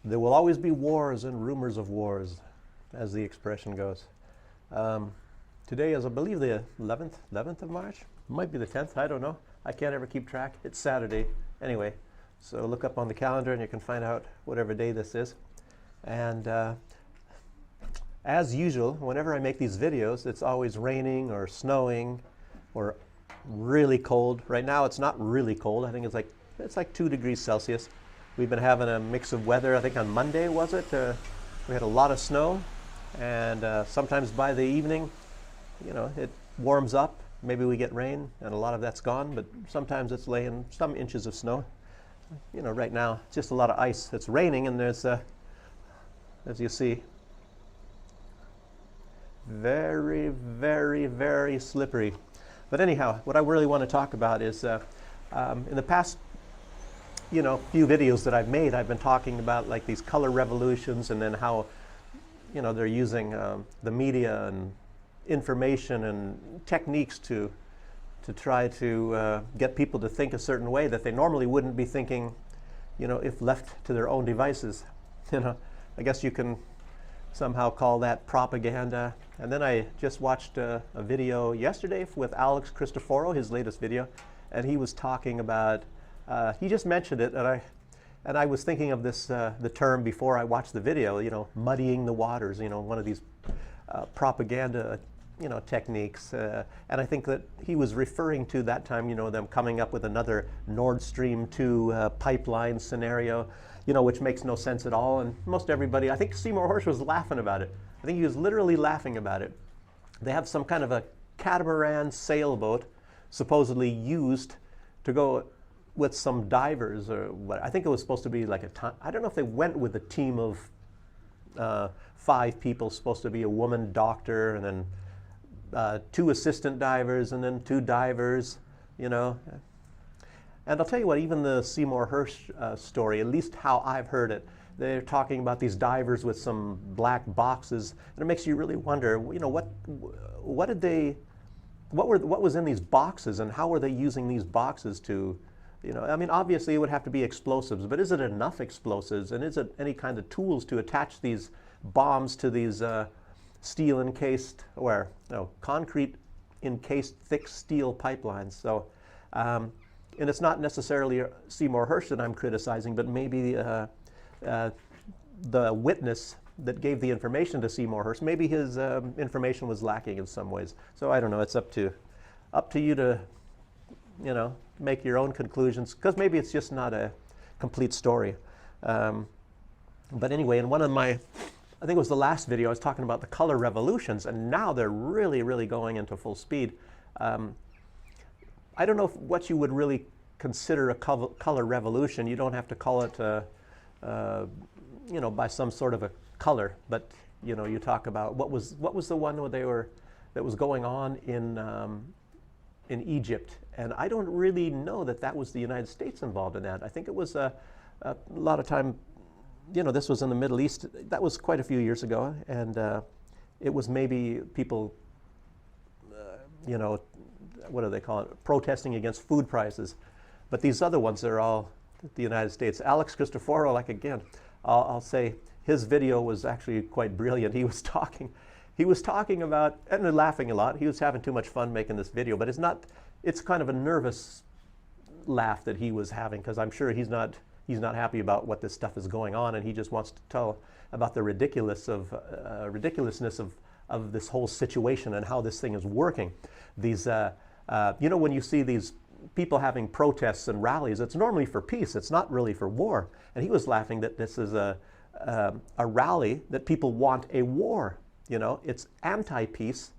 There will always be wars and rumors of wars, as the expression goes. Today is, I believe, the 11th of March. It might be the 10th, I don't know. I can't ever keep track. It's Saturday. Anyway, so look up on the calendar and you can find out whatever day this is. And as usual, whenever I make these videos, it's always raining or snowing or really cold. Right now it's not really cold. I think it's like 2 degrees Celsius. We've been having a mix of weather. I think on Monday, was it? We had a lot of snow, and sometimes by the evening, you know, it warms up. Maybe we get rain, and a lot of that's gone, but sometimes it's laying some inches of snow. You know, right now, it's just a lot of ice. It's raining, and there's, as you see, very, very, very slippery. But anyhow, what I really want to talk about is in the past, you know, few videos that I've made, I've been talking about like these color revolutions, and then how, you know, they're using the media and information and techniques to try to get people to think a certain way that they normally wouldn't be thinking, you know, if left to their own devices. You know, I guess you can somehow call that propaganda. And then I just watched a video yesterday with Alex Cristoforo, his latest video, and he was talking about, he just mentioned it, and I was thinking of this, the term before I watched the video, you know, muddying the waters, you know, one of these propaganda, you know, techniques. And I think that he was referring to that time, you know, them coming up with another Nord Stream 2 pipeline scenario, you know, which makes no sense at all. And most everybody, I think Seymour Hersh was laughing about it. I think he was literally laughing about it. They have some kind of a catamaran sailboat supposedly used to go with some divers, or what. I think it was supposed to be like I don't know if they went with a team of 5 people, supposed to be a woman doctor, and then 2 assistant divers, and then 2 divers, you know. And I'll tell you what, even the Seymour Hersh story, at least how I've heard it, they're talking about these divers with some black boxes, and it makes you really wonder, you know, what was in these boxes, and how were they using these boxes to, you know, I mean, obviously it would have to be explosives, but is it enough explosives, and is it any kind of tools to attach these bombs to these steel encased, or no, concrete encased thick steel pipelines? So, and it's not necessarily Seymour Hersh that I'm criticizing, but maybe the witness that gave the information to Seymour Hersh, maybe his information was lacking in some ways. So I don't know. It's up to you to, you know, make your own conclusions, because maybe it's just not a complete story. But anyway, in one of my, I think it was the last video, I was talking about the color revolutions, and now they're really, really going into full speed. I don't know what you would really consider a color revolution. You don't have to call it, you know, by some sort of a color, but you know, you talk about what was the one where that was going on in Egypt, and I don't really know that was the United States involved in that. I think it was a lot of time, you know, this was in the Middle East. That was quite a few years ago, and it was maybe people, you know, what do they call it, protesting against food prices. But these other ones are all the United States. Alex Cristoforo, like, again, I'll say his video was actually quite brilliant. He was talking about, and laughing a lot. He was having too much fun making this video, but it's kind of a nervous laugh that he was having, because I'm sure he's not happy about what this stuff is going on, and he just wants to tell about the ridiculousness of this whole situation and how this thing is working. These, you know, when you see these people having protests and rallies, it's normally for peace. It's not really for war. And he was laughing that this is a rally that people want a war. You know, it's anti-peace,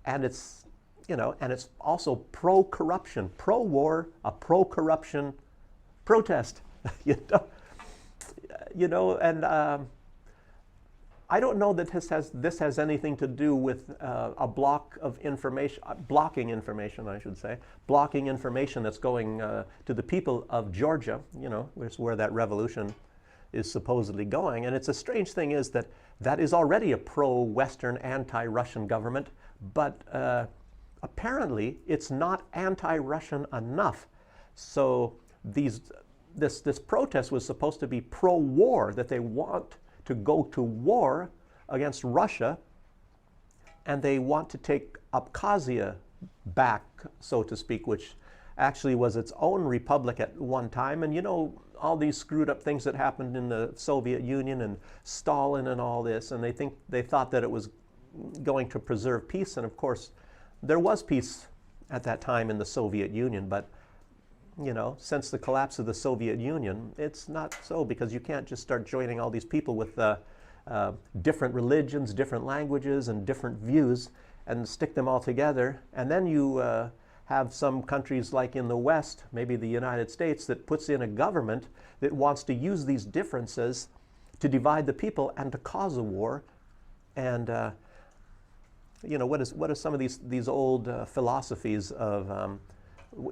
and it's, you know, and it's also pro-corruption, pro-war, a pro-corruption protest. You know, and I don't know that this has anything to do with a block of information, blocking information, I should say, blocking information that's going to the people of Georgia, you know, which is where that revolution is supposedly going. And it's a strange thing is that is already a pro-Western, anti-Russian government, but apparently it's not anti-Russian enough. So these this protest was supposed to be pro-war, that they want to go to war against Russia, and they want to take Abkhazia back, so to speak, which actually was its own republic at one time. And you know, all these screwed up things that happened in the Soviet Union and Stalin and all this, and they thought that it was going to preserve peace. And of course, there was peace at that time in the Soviet Union, but you know, since the collapse of the Soviet Union, it's not so, because you can't just start joining all these people with different religions, different languages, and different views and stick them all together. And then you have some countries like in the West, maybe the United States, that puts in a government that wants to use these differences to divide the people and to cause a war. And you know, what are some of these old philosophies of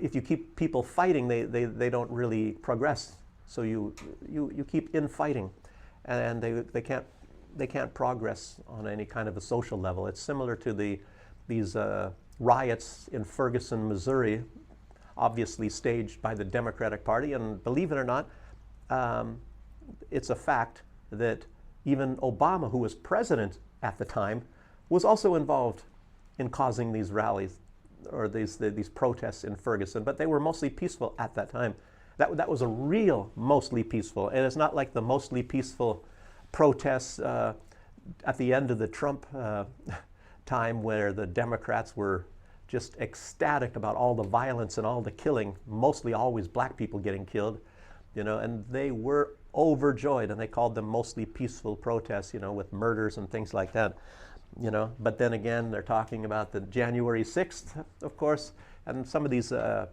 if you keep people fighting, they don't really progress. So you keep infighting, and they can't progress on any kind of a social level. It's similar to these riots in Ferguson, Missouri, obviously staged by the Democratic Party. And believe it or not, it's a fact that even Obama, who was president at the time, was also involved in causing these rallies or these protests in Ferguson. But they were mostly peaceful at that time. That was a real mostly peaceful. And it's not like the mostly peaceful protests at the end of the Trump time, where the Democrats were just ecstatic about all the violence and all the killing, mostly always black people getting killed, you know, and they were overjoyed, and they called them mostly peaceful protests, you know, with murders and things like that, you know. But then again, they're talking about the January 6th, of course, and some of these this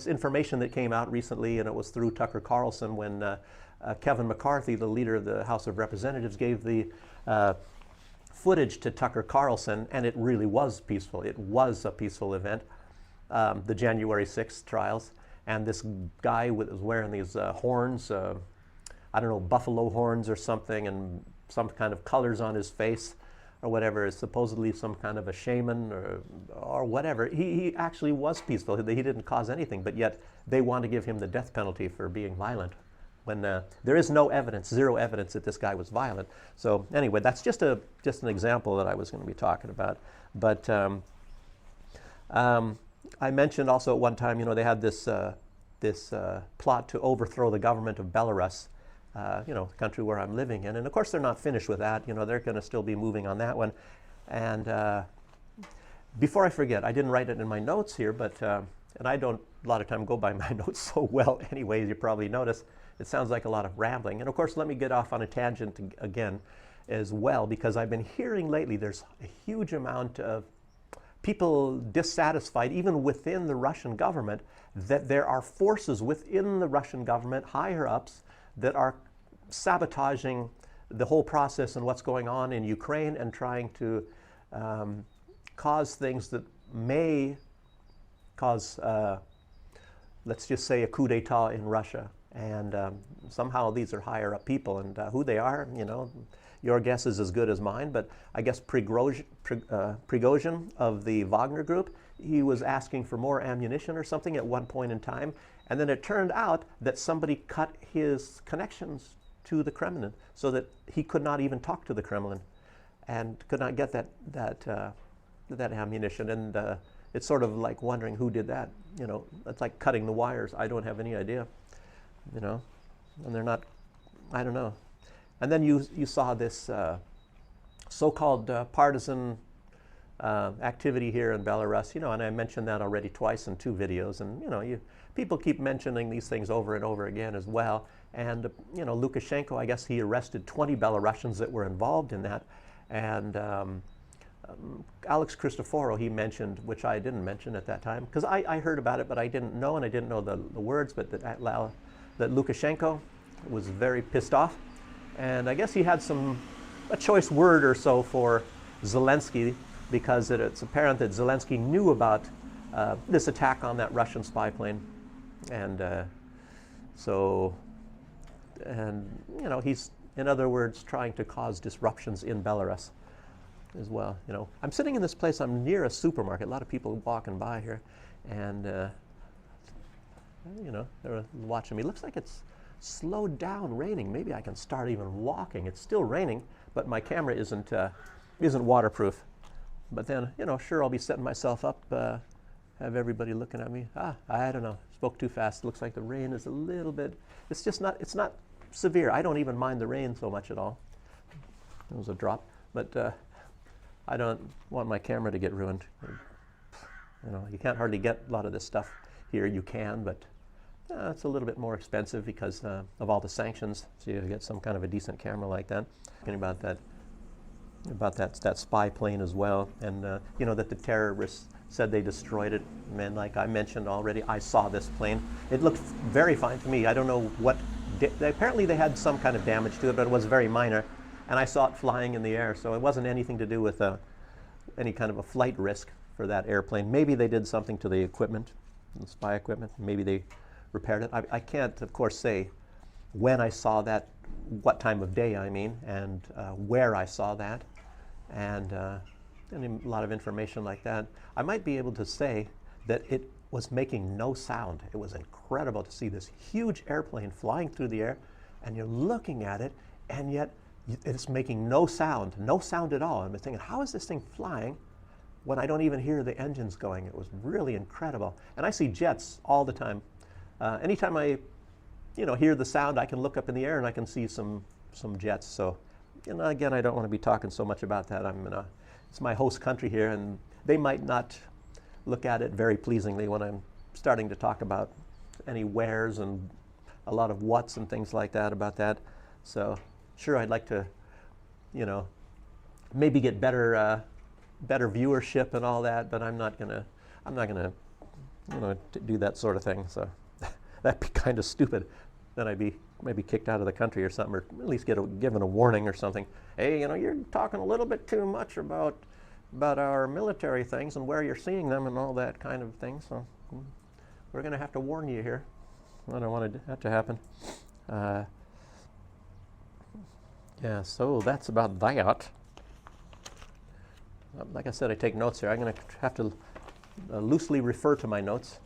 information that came out recently, and it was through Tucker Carlson, when Kevin McCarthy, the leader of the House of Representatives, gave the footage to Tucker Carlson, and it really was peaceful. It was a peaceful event, the January 6th trials. And this guy was wearing these horns, I don't know, buffalo horns or something, and some kind of colors on his face or whatever, is supposedly some kind of a shaman or whatever. He actually was peaceful. He didn't cause anything, but yet they want to give him the death penalty for being violent, when there is no evidence, zero evidence that this guy was violent. So anyway, that's just an example that I was going to be talking about. But I mentioned also at one time, you know, they had this plot to overthrow the government of Belarus, you know, the country where I'm living in. And of course, they're not finished with that. You know, they're going to still be moving on that one. And before I forget, I didn't write it in my notes here, but and I don't a lot of time go by my notes so well anyways, you probably notice. It sounds like a lot of rambling. And of course, let me get off on a tangent again as well, because I've been hearing lately there's a huge amount of people dissatisfied, even within the Russian government, that there are forces within the Russian government, higher ups, that are sabotaging the whole process and what's going on in Ukraine, and trying to cause things that may cause, let's just say, a coup d'etat in Russia. And somehow these are higher up people, and who they are, you know, your guess is as good as mine. But I guess Prigozhin of the Wagner Group, he was asking for more ammunition or something at one point in time. And then it turned out that somebody cut his connections to the Kremlin, so that he could not even talk to the Kremlin and could not get that ammunition. And it's sort of like wondering who did that. You know, it's like cutting the wires. I don't have any idea. You know, and they're not, I don't know. And then you saw this so-called partisan activity here in Belarus, you know, and I mentioned that already twice in 2 videos. And, you know, people keep mentioning these things over and over again as well. And, you know, Lukashenko, I guess he arrested 20 Belarusians that were involved in that. And Alex Christoforou, he mentioned, which I didn't mention at that time, because I heard about it, but I didn't know, and I didn't know the words, but that Lukashenko was very pissed off. And I guess he had a choice word or so for Zelensky, because it's apparent that Zelensky knew about this attack on that Russian spy plane. And you know, he's, in other words, trying to cause disruptions in Belarus as well. You know, I'm sitting in this place, I'm near a supermarket, a lot of people walking by here, and You know, they're watching me. Looks like it's slowed down raining. Maybe I can start even walking. It's still raining, but my camera isn't waterproof. But then, you know, sure, I'll be setting myself up, have everybody looking at me. I don't know, spoke too fast. Looks like the rain is a little bit, it's not severe. I don't even mind the rain so much at all. It was a drop, but I don't want my camera to get ruined. You know, you can't hardly get a lot of this stuff here. You can, but it's a little bit more expensive because of all the sanctions. So you get some kind of a decent camera like that. Talking about that spy plane as well, and you know that the terrorists said they destroyed it. And like I mentioned already, I saw this plane. It looked very fine to me. I don't know what. Apparently they had some kind of damage to it, but it was very minor. And I saw it flying in the air, so it wasn't anything to do with any kind of a flight risk for that airplane. Maybe they did something to the equipment, the spy equipment. Maybe they repaired it. I can't, of course, say when I saw that, what time of day I mean, and where I saw that, and a lot of information like that. I might be able to say that it was making no sound. It was incredible to see this huge airplane flying through the air, and you're looking at it, and yet it's making no sound at all. I'm thinking, how is this thing flying when I don't even hear the engines going? It was really incredible. And I see jets all the time. Anytime I, hear the sound, I can look up in the air and I can see some jets. So, again, I don't want to be talking so much about that. It's my host country here, and they might not look at it very pleasingly when I'm starting to talk about any wheres and a lot of whats and things like that about that. So, sure, I'd like to, maybe get better viewership and all that, but I'm not gonna, do that sort of thing. So that'd be kind of stupid. Then I'd be maybe kicked out of the country or something, or at least given a warning or something. Hey, you're talking a little bit too much about our military things and where you're seeing them and all that kind of thing. So we're gonna have to warn you here. I don't want that to happen. Yeah, so that's about that. Like I said, I take notes here. I'm going to have to loosely refer to my notes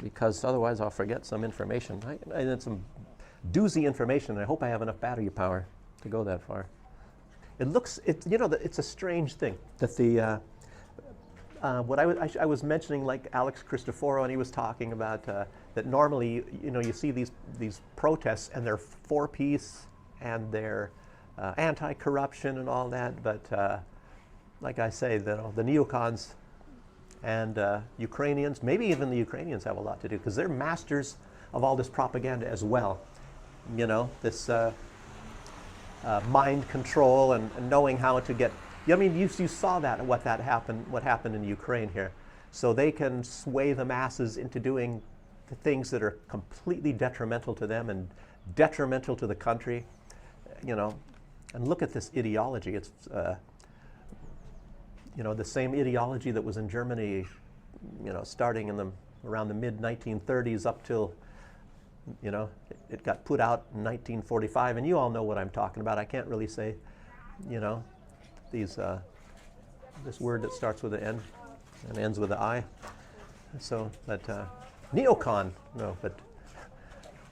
because otherwise I'll forget some information. I had some doozy information, and I hope I have enough battery power to go that far. It's a strange thing that the what I was mentioning, like Alex Cristoforo, and he was talking about that normally, you see these protests and they're for peace and they're anti-corruption and all that, but like I say, the neocons and Ukrainians, maybe even the Ukrainians have a lot to do because they're masters of all this propaganda as well. This mind control and knowing how to get. You saw what happened in Ukraine here. So they can sway the masses into doing the things that are completely detrimental to them and detrimental to the country. And look at this ideology. It's the same ideology that was in Germany, starting around the mid-1930s up till, it got put out in 1945. And you all know what I'm talking about. I can't really say, this word that starts with an N and ends with an I. So, but neocon, no, but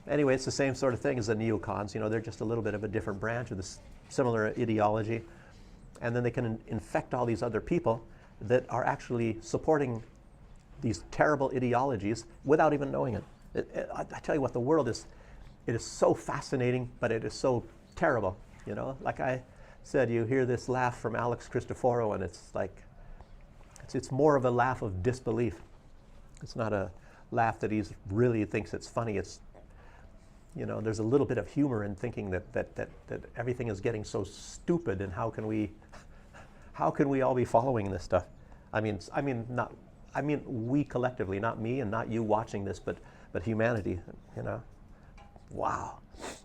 anyway, it's the same sort of thing as the neocons. They're just a little bit of a different branch of this similar ideology. And then they can infect all these other people that are actually supporting these terrible ideologies without even knowing it. I tell you what, the world it is so fascinating, but it is so terrible. Like I said, you hear this laugh from Alex Cristoforo, and it's like, it's more of a laugh of disbelief. It's not a laugh that he really thinks it's funny. It's, there's a little bit of humor in thinking that everything is getting so stupid, and how can we all be following this stuff? We collectively, not me and not you watching this, but humanity. Wow.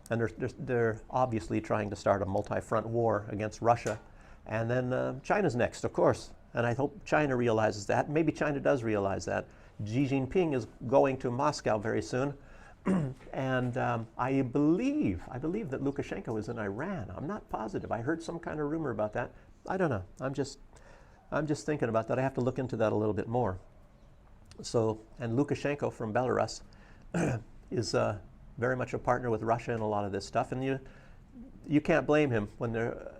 And they're obviously trying to start a multi-front war against Russia, and then China's next, of course. And I hope China realizes that. Maybe China does realize that. Xi Jinping is going to Moscow very soon. And I believe that Lukashenko is in Iran. I'm not positive. I heard some kind of rumor about that. I don't know. I'm just thinking about that. I have to look into that a little bit more. So, and Lukashenko from Belarus is very much a partner with Russia in a lot of this stuff, and you can't blame him when there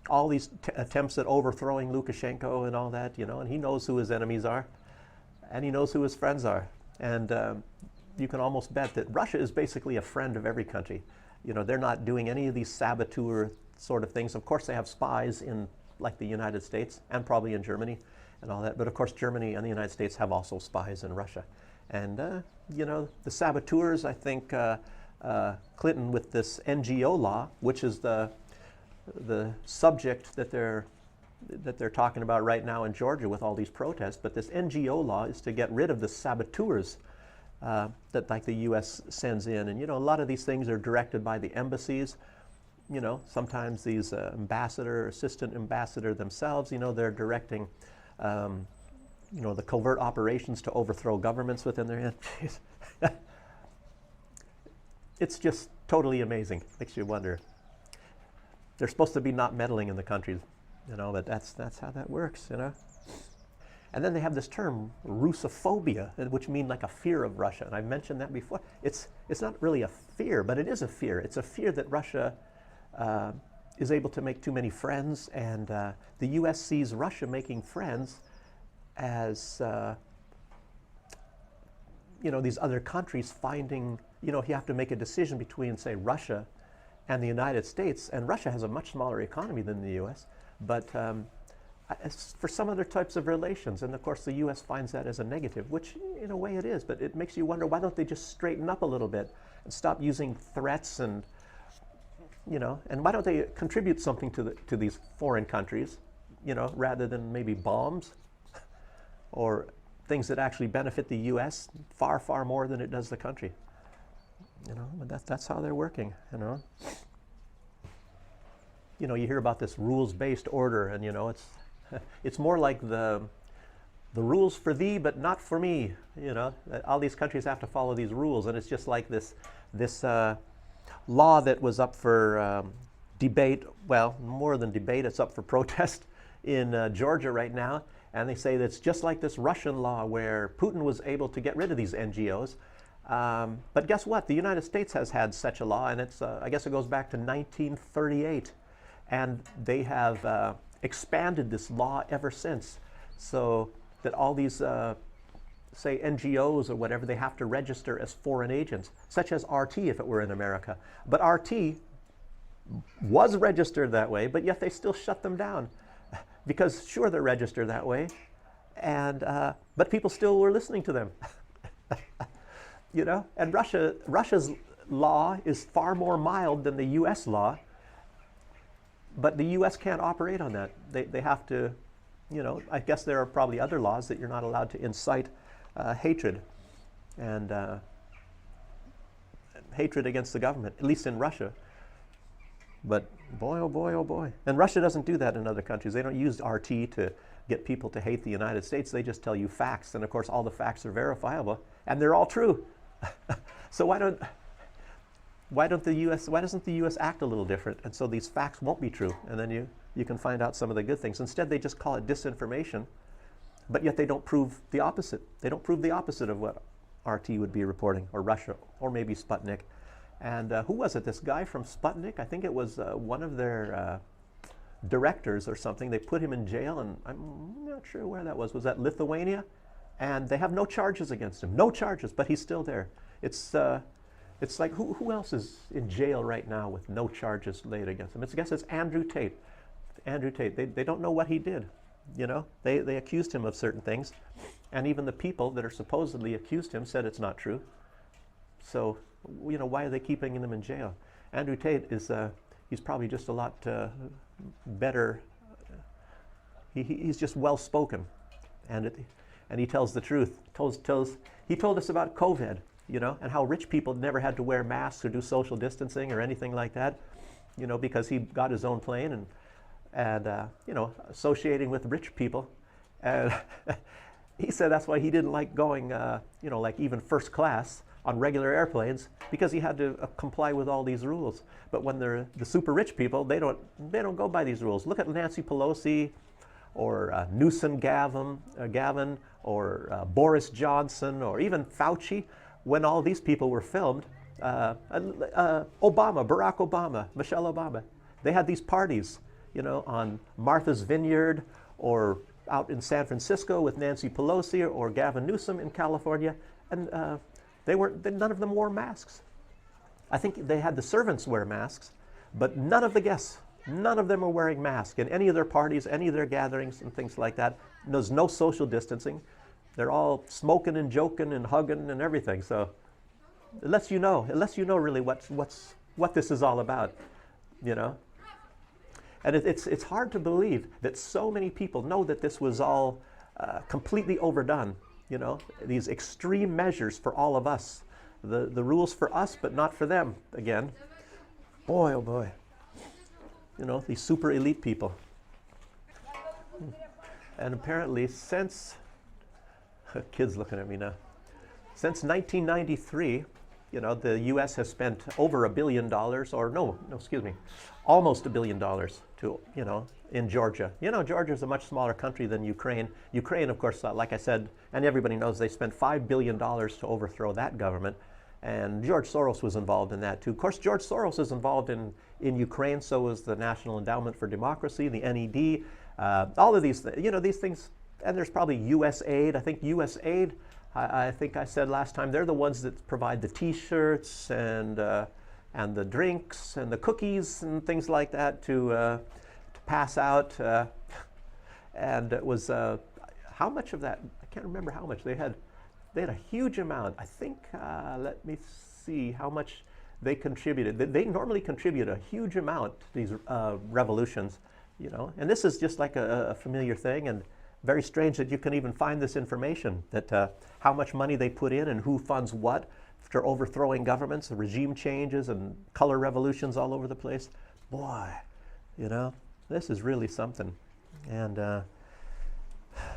all these attempts at overthrowing Lukashenko and all that, you know, and he knows who his enemies are, and he knows who his friends are, and you can almost bet that Russia is basically a friend of every country. You know, they're not doing any of these saboteur sort of things. Of course, they have spies in like the United States and probably in Germany and all that, but of course Germany and the United States have also spies in Russia. And you know, the saboteurs, I think Clinton with this NGO law, which is the subject that they're talking about right now in Georgia with all these protests, but this NGO law is to get rid of the saboteurs that like the U.S. sends in. And you know, a lot of these things are directed by the embassies. You know, sometimes these ambassador, assistant ambassador themselves, you know, they're directing you know, the covert operations to overthrow governments within their hand. It's just totally amazing. Makes you wonder. They're supposed to be not meddling in the countries, you know, but that's how that works, you know. And then they have this term, Russophobia, which means like a fear of Russia. And I've mentioned that before. It's not really a fear, but it is a fear. It's a fear that Russia is able to make too many friends, and the U.S. sees Russia making friends as, you know, these other countries finding, you know, you have to make a decision between, say, Russia and the United States, and Russia has a much smaller economy than the U.S., but for some other types of relations, and of course the U.S. finds that as a negative, which in a way it is, but it makes you wonder, why don't they just straighten up a little bit and stop using threats and, you know, and why don't they contribute something to these foreign countries, you know, rather than maybe bombs or things that actually benefit the U.S. far, far more than it does the country. You know, but that's how they're working, you know. You know, you hear about this rules-based order, and you know, it's more like the rules for thee, but not for me. You know, all these countries have to follow these rules, and it's just like this law that was up for debate. Well, more than debate, it's up for protest in Georgia right now, and they say that it's just like this Russian law where Putin was able to get rid of these NGOs. But guess what? The United States has had such a law, and it's I guess it goes back to 1938, and they have expanded this law ever since, so that all these say NGOs or whatever, they have to register as foreign agents, such as RT if it were in America. But RT was registered that way, but yet they still shut them down because sure, they're registered that way, and but people still were listening to them. You know, and Russia's law is far more mild than the U.S. law, but the U.S. can't operate on that. They have to, you know, I guess there are probably other laws that you're not allowed to incite hatred and hatred against the government, at least in Russia. But boy, oh boy, oh boy. And Russia doesn't do that in other countries. They don't use RT to get people to hate the United States. They just tell you facts, and of course all the facts are verifiable, and they're all true. So why doesn't the U.S. act a little different, and so these facts won't be true, and then you can find out some of the good things. Instead, they just call it disinformation, but yet they don't prove the opposite. They don't prove the opposite of what RT would be reporting, or Russia, or maybe Sputnik. And who was it? This guy from Sputnik? I think it was one of their directors or something. They put him in jail, and I'm not sure where that was. Was that Lithuania? And they have no charges against him. No charges, but he's still there. It's like, who else is in jail right now with no charges laid against him? I guess it's Andrew Tate. Andrew Tate. They don't know what he did. You know, they accused him of certain things, and even the people that are supposedly accused him said it's not true. So, you know, why are they keeping him in jail? Andrew Tate is he's probably just a lot better. He's just well spoken, and he tells the truth. He told us about COVID, you know, and how rich people never had to wear masks or do social distancing or anything like that, you know, because he got his own plane and you know, associating with rich people, and he said that's why he didn't like going, you know, like even first class on regular airplanes, because he had to comply with all these rules. But when they're the super rich people, they don't go by these rules. Look at Nancy Pelosi, or Newsom Gavin, or Boris Johnson, or even Fauci, when all these people were filmed, Barack Obama, Michelle Obama, they had these parties, on Martha's Vineyard, or out in San Francisco with Nancy Pelosi or Gavin Newsom in California, and none of them wore masks. I think they had the servants wear masks, but none of the guests, none of them are wearing masks in any of their parties, any of their gatherings and things like that. There's no social distancing. They're all smoking and joking and hugging and everything. So it lets you know really what this is all about, And it's hard to believe that so many people know that this was all completely overdone, these extreme measures for all of us. The rules for us, but not for them, again. Boy, oh boy. These super elite people. And apparently since, kids looking at me now, since 1993, the U.S. has spent over $1 billion, almost $1 billion to, in Georgia. Georgia is a much smaller country than Ukraine. Ukraine, of course, like I said, and everybody knows, they spent $5 billion to overthrow that government. And George Soros was involved in that too. Of course, George Soros is involved in Ukraine, so was the National Endowment for Democracy, the NED, all of these things, and there's probably USAID. I think USAID, I think I said last time, they're the ones that provide the T-shirts and the drinks and the cookies and things like that to pass out. And it was, how much of that, I can't remember how much they had. They had a huge amount. I think, let me see how much they contributed. They normally contribute a huge amount to these revolutions, And this is just like a familiar thing, and very strange that you can even find this information, that how much money they put in and who funds what for overthrowing governments, regime changes, and color revolutions all over the place. Boy, this is really something. And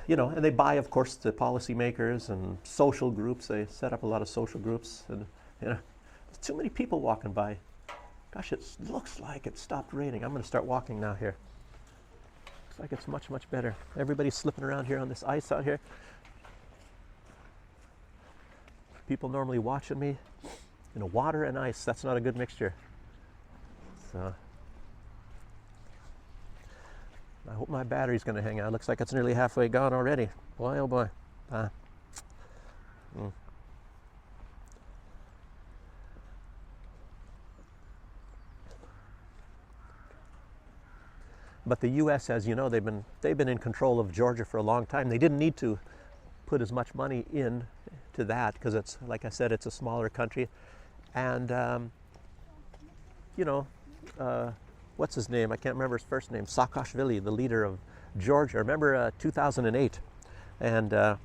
and they buy, of course, the policymakers and social groups. They set up a lot of social groups, and there's too many people walking by. Gosh, it looks like it stopped raining. I'm going to start walking now here. Looks like it's much, much better. Everybody's slipping around here on this ice out here. People normally watching me, water and ice. That's not a good mixture. So I hope my battery's going to hang out. Looks like it's nearly halfway gone already. Boy, oh boy. But the U.S., as you know, they've been in control of Georgia for a long time. They didn't need to put as much money in to that because it's, like I said, it's a smaller country. And, what's his name? I can't remember his first name. Saakashvili, the leader of Georgia. Remember 2008? And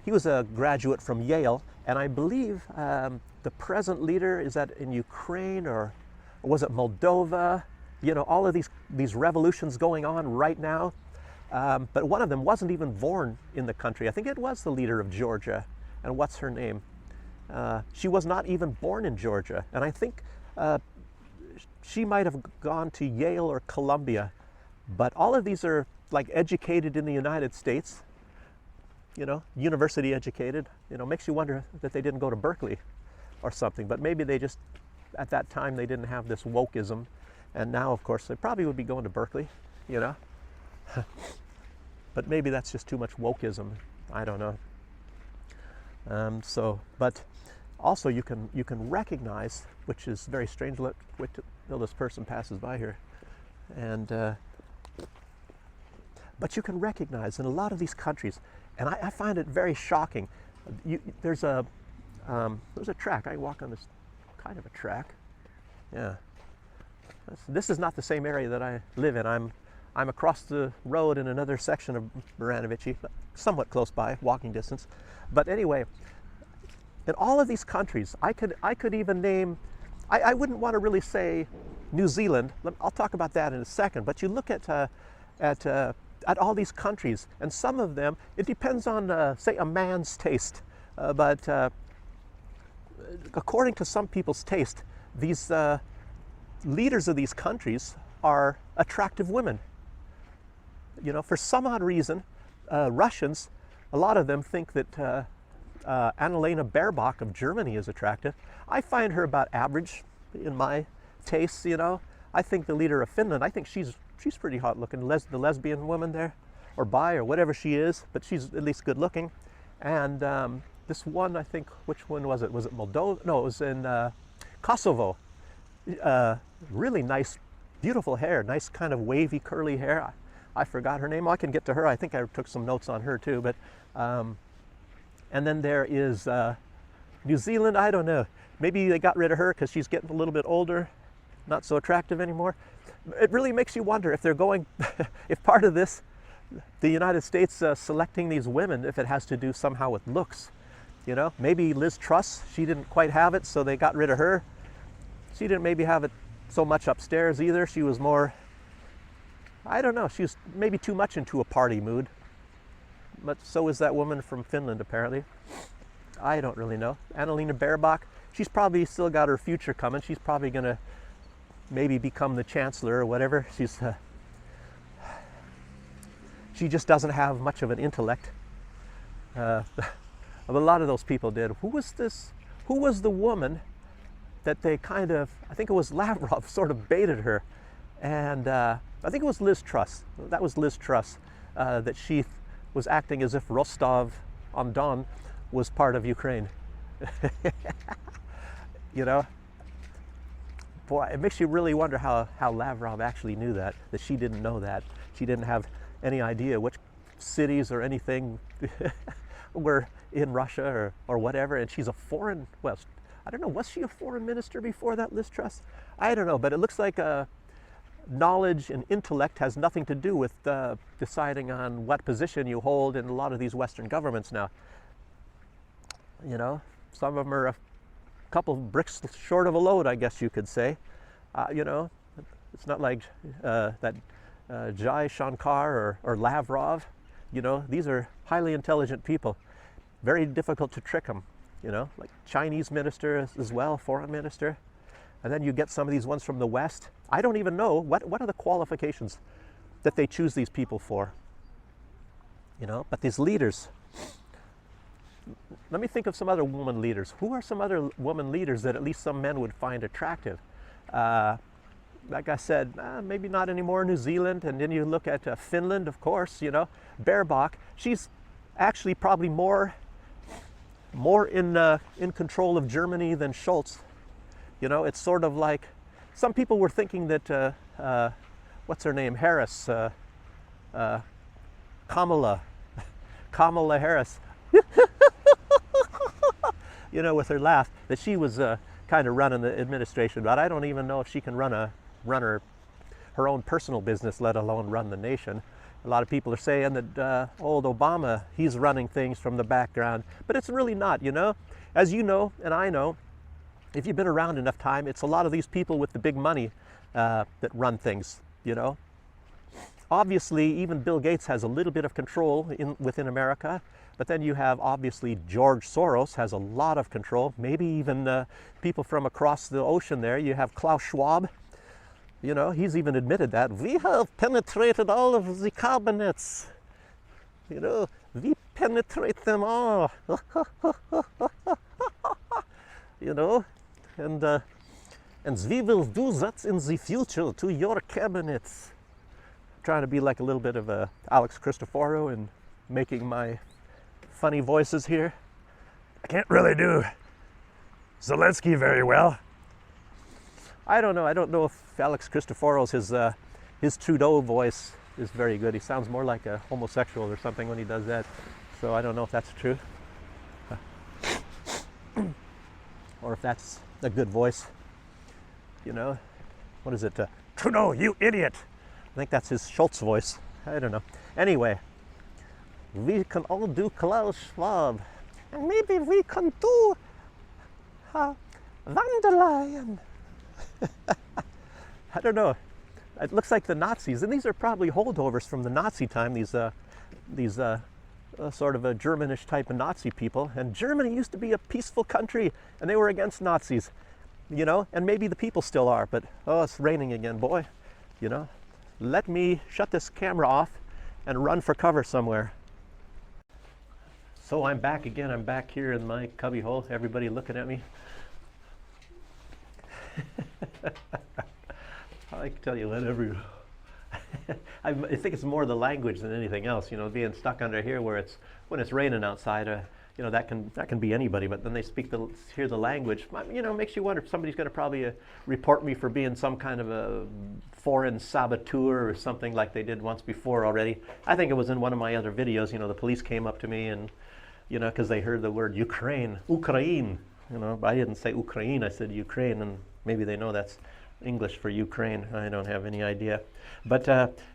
he was a graduate from Yale. And I believe the present leader, is that in Ukraine or was it Moldova? All of these revolutions going on right now. But one of them wasn't even born in the country. I think it was the leader of Georgia. And what's her name? She was not even born in Georgia. And I think she might have gone to Yale or Columbia. But all of these are like educated in the United States, university educated. Makes you wonder that they didn't go to Berkeley or something. But maybe they just, at that time, they didn't have this wokeism. And now, of course, they probably would be going to Berkeley, But maybe that's just too much wokeism. I don't know. But also you can recognize, which is very strange. Wait till this person passes by here, and but you can recognize in a lot of these countries, and I find it very shocking. There's a track. I walk on this kind of a track. Yeah. This is not the same area that I live in. I'm across the road in another section of Baranovici, somewhat close by, walking distance. But anyway, in all of these countries, I could even name. I wouldn't want to really say New Zealand. I'll talk about that in a second. But you look at all these countries, and some of them, it depends on say a man's taste. But according to some people's taste, these leaders of these countries are attractive women. You know, for some odd reason, Russians, a lot of them think that Annalena Baerbock of Germany is attractive. I find her about average in my tastes, you know. I think the leader of Finland, I think she's pretty hot looking, the lesbian woman there, or bi, or whatever she is, but she's at least good looking. And this one, I think, which one was it? Was it Moldova? No, it was in Kosovo. Really nice, beautiful hair, nice kind of wavy, curly hair. I forgot her name. I can get to her. I think I took some notes on her too. But and then there is New Zealand. I don't know. Maybe they got rid of her because she's getting a little bit older, not so attractive anymore. It really makes you wonder if they're going, if part of this, the United States selecting these women, if it has to do somehow with looks. You know, maybe Liz Truss, she didn't quite have it, so they got rid of her. She didn't maybe have it so much upstairs either. She was more, I don't know, she was maybe too much into a party mood. But so is that woman from Finland, apparently. I don't really know. Annalena Baerbock, she's probably still got her future coming. She's probably going to maybe become the chancellor or whatever. She just doesn't have much of an intellect. A lot of those people did. Who was this? Who was the woman that they kind of, I think it was Lavrov, sort of baited her. And I think it was Liz Truss. That was Liz Truss, that she was acting as if Rostov-on-Don was part of Ukraine. You know? Boy, it makes you really wonder how Lavrov actually knew that she didn't know that. She didn't have any idea which cities or anything were in Russia or whatever. And she's a foreign, well, I don't know, was she a foreign minister before that, Liz Truss? I don't know, but it looks like knowledge and intellect has nothing to do with deciding on what position you hold in a lot of these Western governments now. You know, some of them are a couple bricks short of a load, I guess you could say. You know, it's not like that Jai Shankar or Lavrov. You know, these are highly intelligent people. Very difficult to trick them, you know, like Chinese minister as well, foreign minister. And then you get some of these ones from the West. I don't even know, what are the qualifications that they choose these people for? You know, but these leaders, let me think of some other woman leaders. Who are some other woman leaders that at least some men would find attractive? Like I said, maybe not anymore, New Zealand. And then you look at Finland, of course, you know, Baerbock. She's actually probably more in control of Germany than Schultz. You know, it's sort of like, some people were thinking that, what's her name, Harris, Kamala Harris, you know, with her laugh, that she was kind of running the administration. But I don't even know if she can run her own personal business, let alone run the nation. A lot of people are saying that old Obama, he's running things from the background, but it's really not, you know. As you know, and I know, if you've been around enough time, it's a lot of these people with the big money that run things, you know. Obviously, even Bill Gates has a little bit of control within America, but then you have, obviously, George Soros has a lot of control, maybe even people from across the ocean there. You have Klaus Schwab. You know, he's even admitted that. We have penetrated all of the cabinets. You know, we penetrate them all. You know, and we will do that in the future to your cabinets. Trying to be like a little bit of a Alex Cristoforo and making my funny voices here. I can't really do Zelensky very well. I don't know. I don't know if Alex Cristoforo's his Trudeau voice is very good. He sounds more like a homosexual or something when he does that. So I don't know if that's true, or if that's a good voice. You know, what is it? Trudeau, you idiot! I think that's his Schultz voice. I don't know. Anyway, we can all do Klaus Schwab, and maybe we can do Vandalion. I don't know. It looks like the Nazis, and these are probably holdovers from the Nazi time. These sort of a Germanish type of Nazi people. And Germany used to be a peaceful country, and they were against Nazis, you know. And maybe the people still are. But oh, it's raining again, boy. You know. Let me shut this camera off and run for cover somewhere. So I'm back again. I'm back here in my cubby hole. Everybody looking at me. I can tell you whatever. I think it's more the language than anything else. You know, being stuck under here where it's when it's raining outside. You know, that can be anybody. But then they hear the language. You know, makes you wonder if somebody's going to probably report me for being some kind of a foreign saboteur or something like they did once before already. I think it was in one of my other videos. You know, the police came up to me and, you know, because they heard the word Ukraine. You know, but I didn't say Ukraine. I said Ukraine, and maybe they know that's English for Ukraine. I don't have any idea. But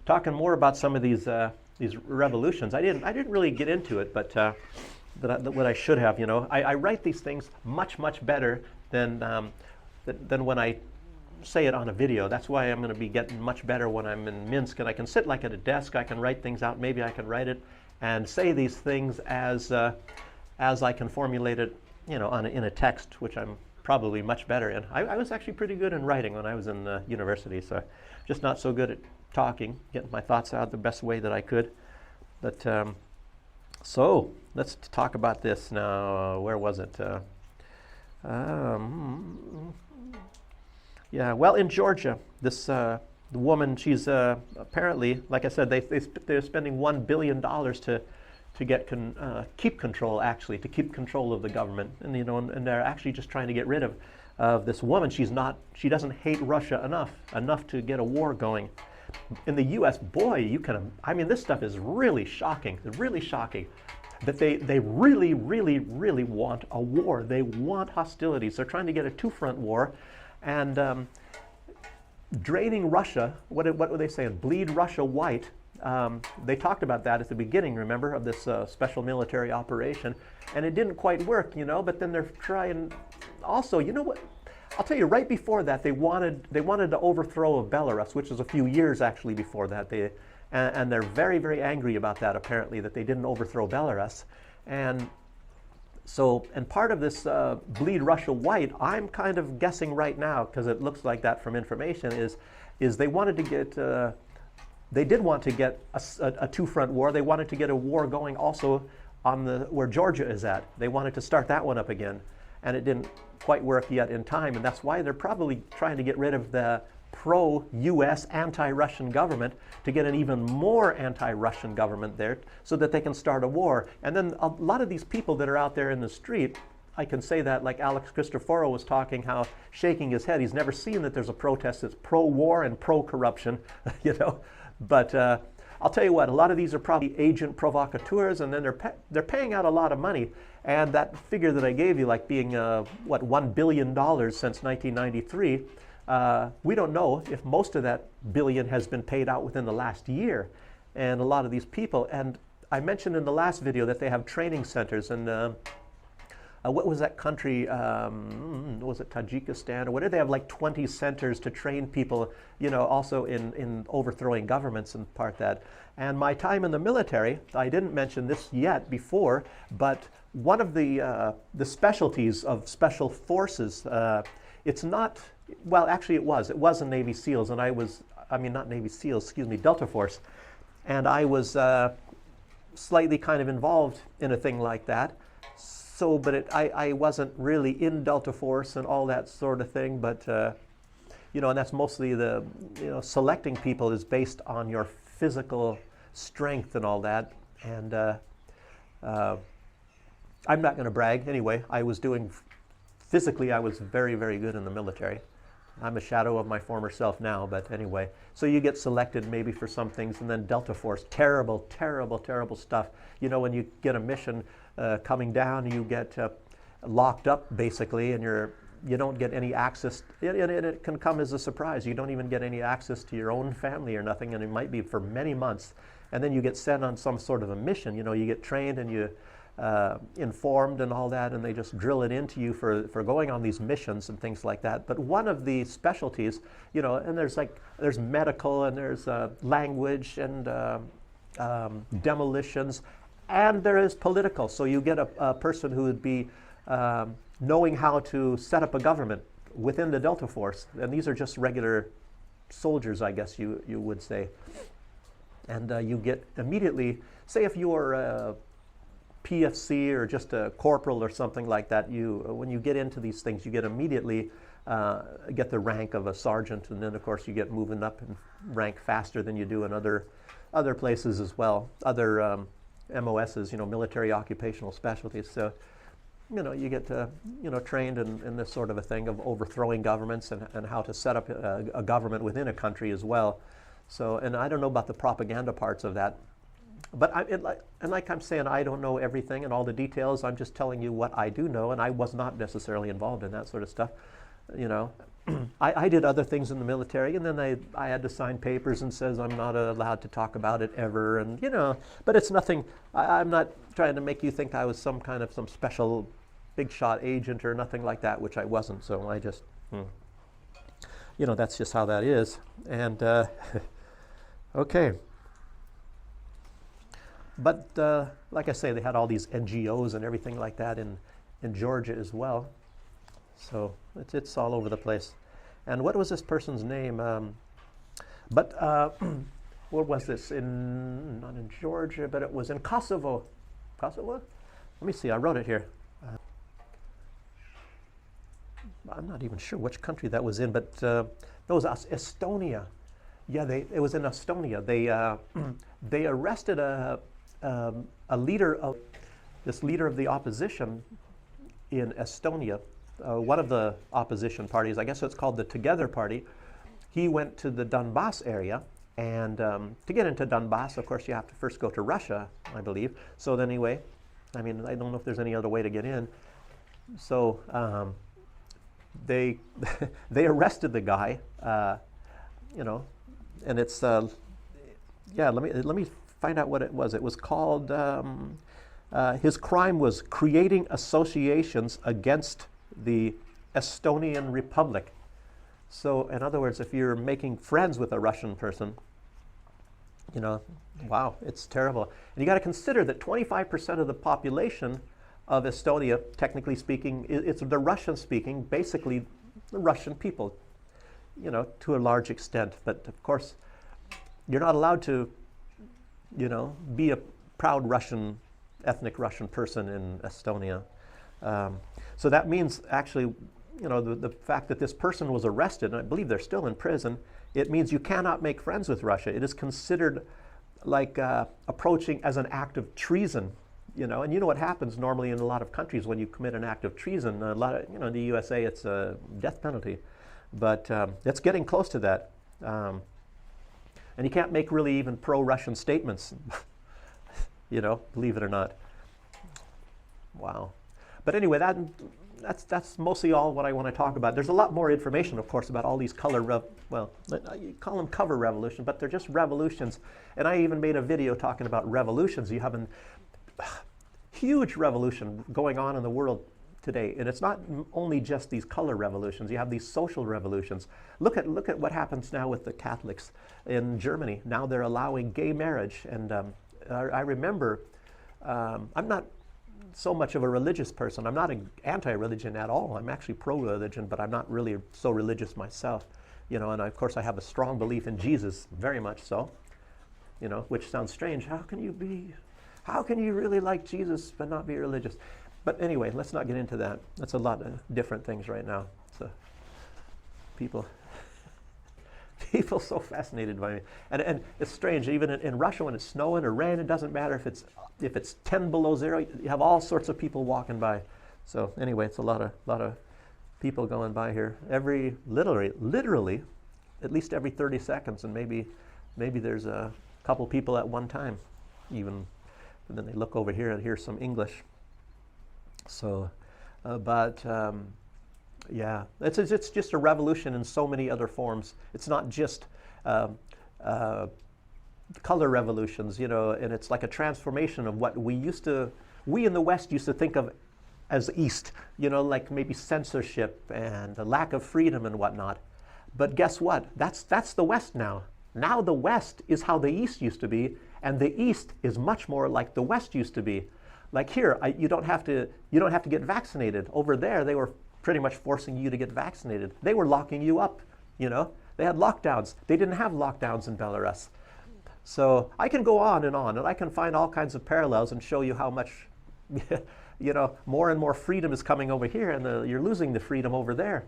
talking more about some of these revolutions, I didn't really get into it, but what I should have. You know, I write these things much better than when I say it on a video. That's why I'm going to be getting much better when I'm in Minsk, and I can sit like at a desk. I can write things out. Maybe I can write it and say these things as I can formulate it. You know, in a text, which I'm probably much better in. I was actually pretty good in writing when I was in university, so just not so good at talking, getting my thoughts out the best way that I could. But so let's talk about this now. Where was it? Yeah, well, in Georgia, this the woman, she's apparently, like I said, they're spending $1 billion to keep control, actually, to keep control of the government, and you know, and they're actually just trying to get rid of this woman. She doesn't hate Russia enough to get a war going. In the U.S., boy, I mean, this stuff is really shocking. It's really shocking that they really want a war. They want hostilities. They're trying to get a two-front war, and draining Russia. What were they saying? Bleed Russia white. They talked about that at the beginning, remember, of this special military operation, and it didn't quite work, you know. But then they're trying. Also, you know what? I'll tell you. Right before that, they wanted to overthrow of Belarus, which was a few years actually before that. And they're very angry about that. Apparently, that they didn't overthrow Belarus, and part of this bleed Russia white, I'm kind of guessing right now, because it looks like that from information, is they wanted to get. They did want to get a two-front war. They wanted to get a war going also on where Georgia is at. They wanted to start that one up again, and it didn't quite work yet in time. And that's why they're probably trying to get rid of the pro-U.S. anti-Russian government to get an even more anti-Russian government there, so that they can start a war. And then a lot of these people that are out there in the street, I can say that, like Alex Cristoforo was talking, how shaking his head. He's never seen that there's a protest that's pro-war and pro-corruption, you know. But I'll tell you what, a lot of these are probably agent provocateurs, and then they're paying out a lot of money. And that figure that I gave you, like being $1 billion since 1993, we don't know if most of that billion has been paid out within the last year. And a lot of these people, and I mentioned in the last video that they have training centers, and what was that country? Was it Tajikistan or whatever? They have like 20 centers to train people, you know, also in overthrowing governments and part that. And my time in the military, I didn't mention this yet before, but one of the specialties of special forces, it's not, well, actually it was in Navy SEALs, and not Navy SEALs, excuse me, Delta Force. And I was slightly kind of involved in a thing like that. So, but I wasn't really in Delta Force and all that sort of thing, but, you know, and that's mostly selecting people is based on your physical strength and all that. And I'm not going to brag. Anyway, physically, I was very good in the military. I'm a shadow of my former self now, but anyway. So you get selected maybe for some things, and then Delta Force, terrible stuff. You know, when you get a mission coming down, you get locked up basically, and you don't get any access, and it can come as a surprise. You don't even get any access to your own family or nothing, and it might be for many months. And then you get sent on some sort of a mission. You know, you get trained and you informed and all that, and they just drill it into you for going on these missions and things like that. But one of the specialties, you know, and there's medical, and there's language, and demolitions, and there is political. So you get a person who would be knowing how to set up a government within the Delta Force, and these are just regular soldiers, I guess you would say. And you get immediately, say if you're a PFC or just a corporal or something like that, when you get into these things, you get immediately get the rank of a sergeant, and then of course you get moving up in rank faster than you do in other places as well, other MOSs, military occupational specialties. So, you get trained in this sort of a thing of overthrowing governments and how to set up a government within a country as well. So, and I don't know about the propaganda parts of that, but like I'm saying, I don't know everything and all the details. I'm just telling you what I do know, and I was not necessarily involved in that sort of stuff. I did other things in the military, and then I had to sign papers and says I'm not allowed to talk about it ever, and but it's nothing. I'm not trying to make you think I was some special big shot agent or nothing like that, which I wasn't. So I just, that's just how that is. And okay. But like I say, they had all these NGOs and everything like that in Georgia as well. So it's all over the place. And what was this person's name? What was this? Not in Georgia, but it was in Kosovo. Kosovo? Let me see, I wrote it here. I'm not even sure which country that was in, but it was Estonia. Yeah, it was in Estonia. They arrested a leader of the opposition in Estonia. One of the opposition parties, I guess it's called the Together Party. He went to the Donbass area, and to get into Donbass, of course, you have to first go to Russia, I believe. So then anyway, I don't know if there's any other way to get in. So they arrested the guy, and it's let me find out what it was. It was called his crime was creating associations against the Estonian Republic. So in other words, if you're making friends with a Russian person, wow, it's terrible. And you got to consider that 25% of the population of Estonia, technically speaking, it's the Russian speaking, basically the Russian people, to a large extent. But of course, you're not allowed to, be a proud Russian, ethnic Russian person in Estonia. So that means actually, the fact that this person was arrested, and I believe they're still in prison, it means you cannot make friends with Russia. It is considered like approaching as an act of treason. And you know what happens normally in a lot of countries when you commit an act of treason. A lot of, in the USA, it's a death penalty, but it's getting close to that. And you can't make really even pro-Russian statements, believe it or not. Wow. But anyway, that's mostly all what I want to talk about. There's a lot more information, of course, about all these you call them cover revolution, but they're just revolutions. And I even made a video talking about revolutions. You have a huge revolution going on in the world today, and it's not only just these color revolutions. You have these social revolutions. Look at what happens now with the Catholics in Germany. Now they're allowing gay marriage, and I remember I'm not so much of a religious person. I'm not anti-religion at all. I'm actually pro-religion, but I'm not really so religious myself. And of course I have a strong belief in Jesus, very much so. Which sounds strange. How can you really like Jesus but not be religious? But anyway, let's not get into that. That's a lot of different things right now. So people so fascinated by me. And it's strange, even in Russia when it's snowing or rain, it doesn't matter if it's 10 below zero, you have all sorts of people walking by. So anyway, it's a lot of people going by here literally at least every 30 seconds, and maybe there's a couple people at one time even. And then they look over here and hear some English. So, yeah, it's just a revolution in so many other forms. It's not just color revolutions, and it's like a transformation of what we in the West used to think of as East, like maybe censorship and a lack of freedom and whatnot. But guess what? That's the West now. Now the West is how the East used to be, and the East is much more like the West used to be. Like here, you don't have to get vaccinated. Over there, they were pretty much forcing you to get vaccinated. They were locking you up. They had lockdowns. They didn't have lockdowns in Belarus. So I can go on, and I can find all kinds of parallels and show you how much, more and more freedom is coming over here, and you're losing the freedom over there.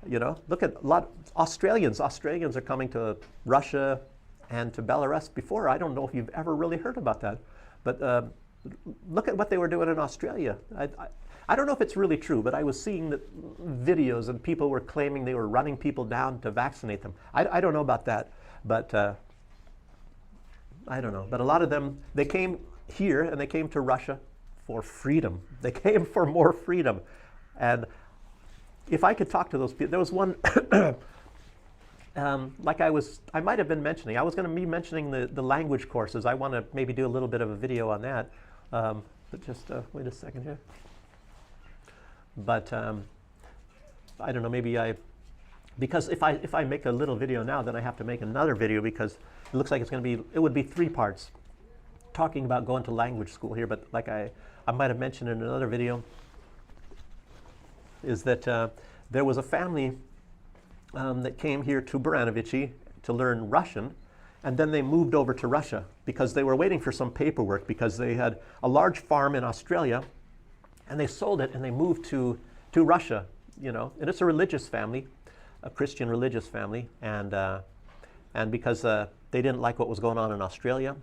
Look at a lot of Australians. Australians are coming to Russia and to Belarus before. I don't know if you've ever really heard about that, but look at what they were doing in Australia. I don't know if it's really true, but I was seeing the videos and people were claiming they were running people down to vaccinate them. I don't know about that, but I don't know. But a lot of them, they came here and they came to Russia for freedom. They came for more freedom. And if I could talk to those people, there was one, I might have been mentioning, I was going to be mentioning the language courses. I want to maybe do a little bit of a video on that. But just wait a second here. But I don't know, maybe because if I make a little video now, then I have to make another video because it looks like it would be 3 parts talking about going to language school here. But like I might have mentioned in another video, is that there was a family that came here to Baranovichi to learn Russian, and then they moved over to Russia because they were waiting for some paperwork because they had a large farm in Australia, and they sold it and they moved to Russia, and it's a religious family, a Christian religious family, and because they didn't like what was going on in Australia,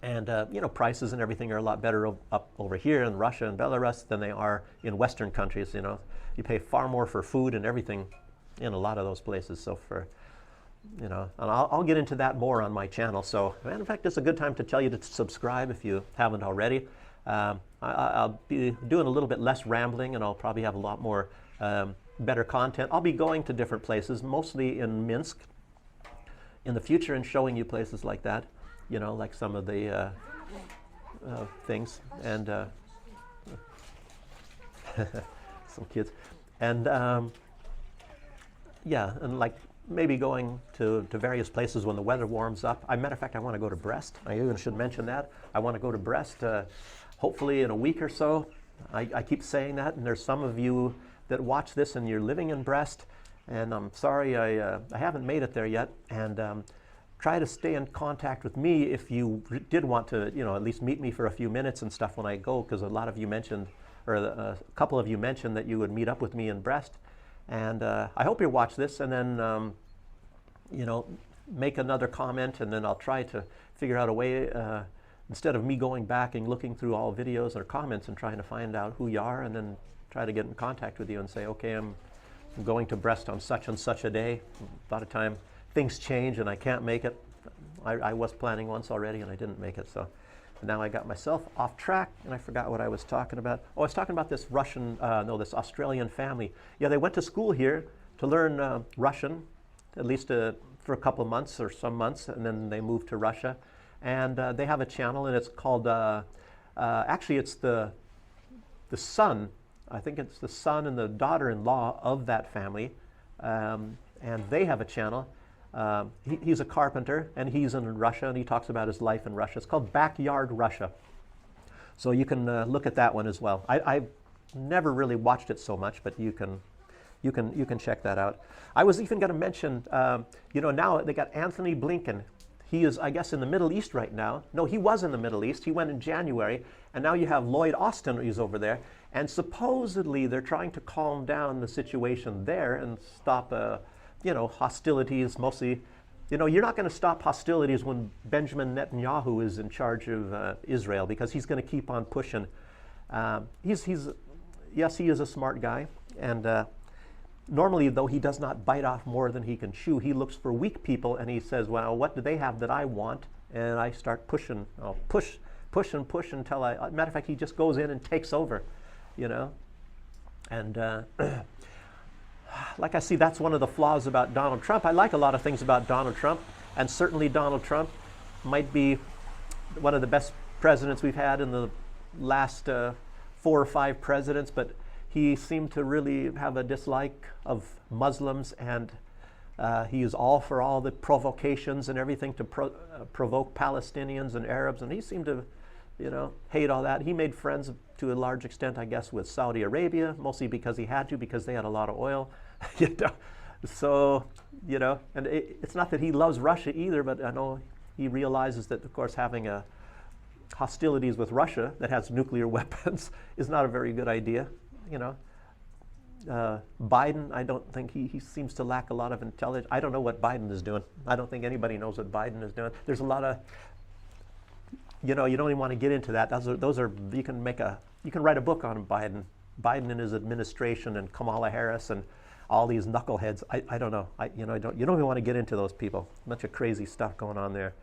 and prices and everything are a lot better up over here in Russia and Belarus than they are in Western countries. You pay far more for food and everything in a lot of those places. So and I'll get into that more on my channel. So in fact, it's a good time to tell you to subscribe if you haven't already. I'll be doing a little bit less rambling, and I'll probably have a lot more better content. I'll be going to different places, mostly in Minsk in the future, and showing you places like that, like some of the things, and some kids, and and like maybe going to various places when the weather warms up. Matter of fact, I want to go to Brest. I even should mention that. I want to go to Brest hopefully in a week or so. I keep saying that, and there's some of you that watch this and you're living in Brest, and I'm sorry I haven't made it there yet, and try to stay in contact with me if you did want to, at least meet me for a few minutes and stuff when I go, because a lot of you mentioned, or a couple of you mentioned that you would meet up with me in Brest, and I hope you watch this, and then make another comment, and then I'll try to figure out a way, instead of me going back and looking through all videos or comments and trying to find out who you are, and then try to get in contact with you and say, okay, I'm going to Brest on such and such a day. A lot of time things change and I can't make it. I was planning once already and I didn't make it, so now I got myself off track and I forgot what I was talking about. Oh, I was talking about this this Australian family. Yeah, they went to school here to learn Russian, at least for a couple of months or some months, and then they moved to Russia. And they have a channel, and it's called, actually it's the son, I think it's the son and the daughter-in-law of that family, and they have a channel. He's a carpenter, and he's in Russia, and he talks about his life in Russia. It's called Backyard Russia. So you can look at that one as well. I've never really watched it so much, but you can check that out. I was even going to mention, now they got Anthony Blinken. He is, I guess, in the Middle East right now. No, he was in the Middle East. He went in January, and now you have Lloyd Austin who's over there. And supposedly they're trying to calm down the situation there and stop, hostilities. Mostly, you're not going to stop hostilities when Benjamin Netanyahu is in charge of Israel, because he's going to keep on pushing. Yes, he is a smart guy, and normally, though, he does not bite off more than he can chew. He looks for weak people, and he says, well, what do they have that I want? And I start pushing. I'll push until matter of fact, he just goes in and takes over, And like I see, that's one of the flaws about Donald Trump. I like a lot of things about Donald Trump, and certainly Donald Trump might be one of the best presidents we've had in the last 4 or 5 presidents, but he seemed to really have a dislike of Muslims, and he is all for all the provocations and everything to provoke Palestinians and Arabs, and he seemed to, hate all that. He made friends to a large extent, I guess, with Saudi Arabia, mostly because he had to, because they had a lot of oil. So, and it's not that he loves Russia either, but I know He realizes that, of course, having hostilities with Russia that has nuclear weapons is not a very good idea. You know, Biden, I don't think he seems to lack a lot of intelligence. I don't know what Biden is doing. I don't think anybody knows what Biden is doing. There's a lot of, you know, you don't even want to get into that. Those are you can write a book on Biden and his administration and Kamala Harris and all these knuckleheads. I don't know. You don't even want to get into those people. A bunch of crazy stuff going on there,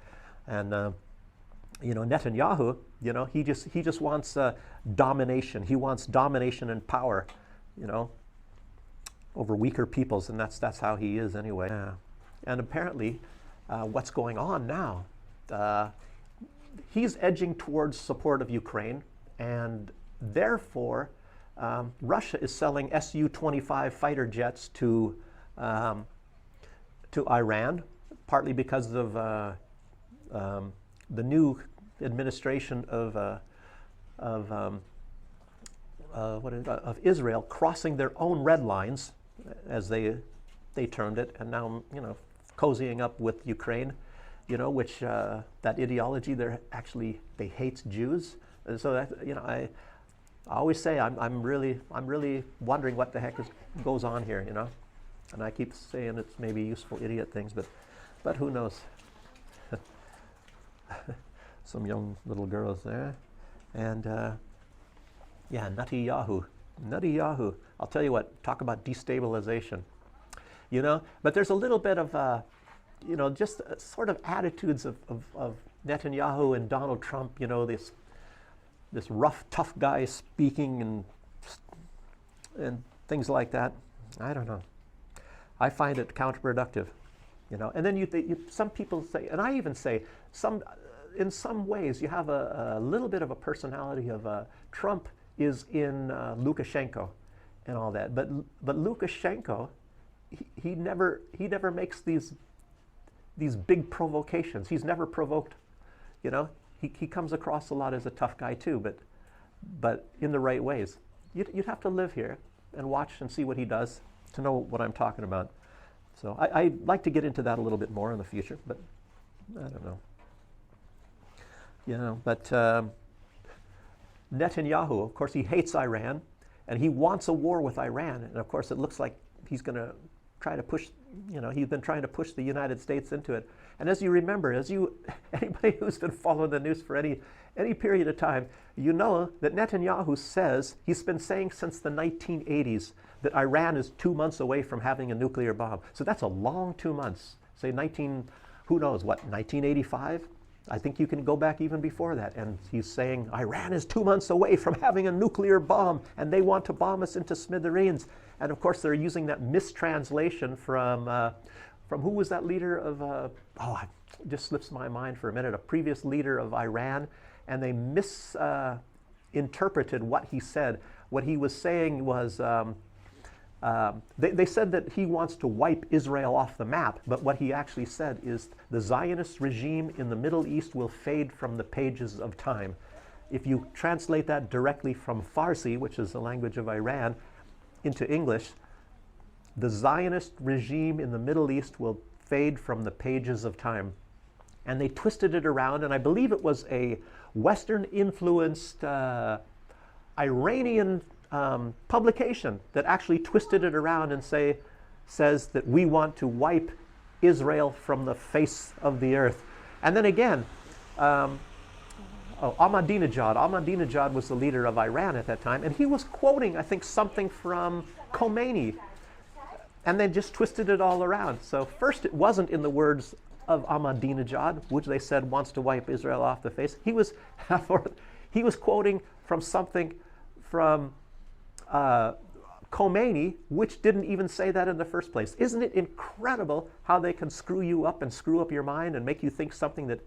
and you know, Netanyahu, you know, he just wants domination. He wants domination and power, you know, over weaker peoples, and that's how he is anyway. And apparently, what's going on now? He's edging towards support of Ukraine, and therefore, Russia is selling Su-25 fighter jets to Iran, partly because of the new administration of Israel crossing their own red lines, as they termed it, and now, you know, cozying up with Ukraine, you know, which that ideology they hate Jews. And so that, you know, I always say I'm really wondering what the heck goes on here, you know, and I keep saying it's maybe useful idiot things, but who knows? Some young little girls there, and yeah, Nutty Yahoo. I'll tell you what. Talk about destabilization, you know. But there's a little bit of you know, just sort of attitudes of Netanyahu and Donald Trump. You know, this rough, tough guy speaking and things like that. I don't know. I find it counterproductive, you know. And then some people say, and I even say, in some ways, you have a little bit of a personality of Trump is in Lukashenko and all that. But Lukashenko, he never makes these big provocations. He's never provoked, you know. He comes across a lot as a tough guy too, but in the right ways. You'd have to live here and watch and see what he does to know what I'm talking about. So I'd like to get into that a little bit more in the future, but I don't know. You know, but Netanyahu, of course, he hates Iran, and he wants a war with Iran. And of course, it looks like he's going to try to push, you know, he's been trying to push the United States into it. And as you remember, anybody who's been following the news for any period of time, you know that Netanyahu says, he's been saying since the 1980s, that Iran is 2 months away from having a nuclear bomb. So that's a long 2 months. Say who knows what, 1985? I think you can go back even before that. And he's saying Iran is 2 months away from having a nuclear bomb, and they want to bomb us into smithereens. And of course, they're using that mistranslation from who was that leader of, it just slips my mind for a minute, a previous leader of Iran, and they misinterpreted what he said. What he was saying was, they said that he wants to wipe Israel off the map, but what he actually said is the Zionist regime in the Middle East will fade from the pages of time. If you translate that directly from Farsi, which is the language of Iran, into English, the Zionist regime in the Middle East will fade from the pages of time. And they twisted it around, and I believe it was a Western-influenced Iranian publication that actually twisted it around and says that we want to wipe Israel from the face of the earth. And then again, Ahmadinejad was the leader of Iran at that time, and he was quoting, I think, something from Khomeini, and they just twisted it all around. So first it wasn't in the words of Ahmadinejad, which they said wants to wipe Israel off the face. He was quoting from something from Khomeini, which didn't even say that in the first place. Isn't it incredible how they can screw you up and screw up your mind and make you think something that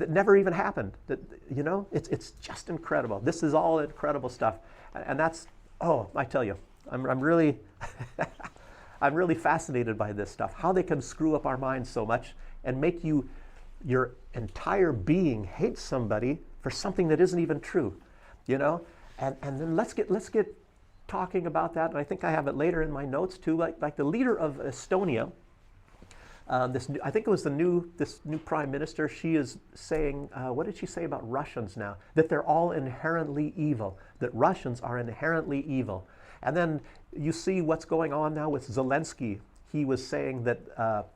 never even happened? That, you know, it's just incredible. This is all incredible stuff, and that's, I tell you, I'm really I'm really fascinated by this stuff. How they can screw up our minds so much and make your entire being hate somebody for something that isn't even true, you know. And then let's get talking about that. And I think I have it later in my notes too. Like the leader of Estonia, I think it was this new prime minister. She is saying, what did she say about Russians now? That they're all inherently evil. That Russians are inherently evil. And then you see what's going on now with Zelensky. He was saying that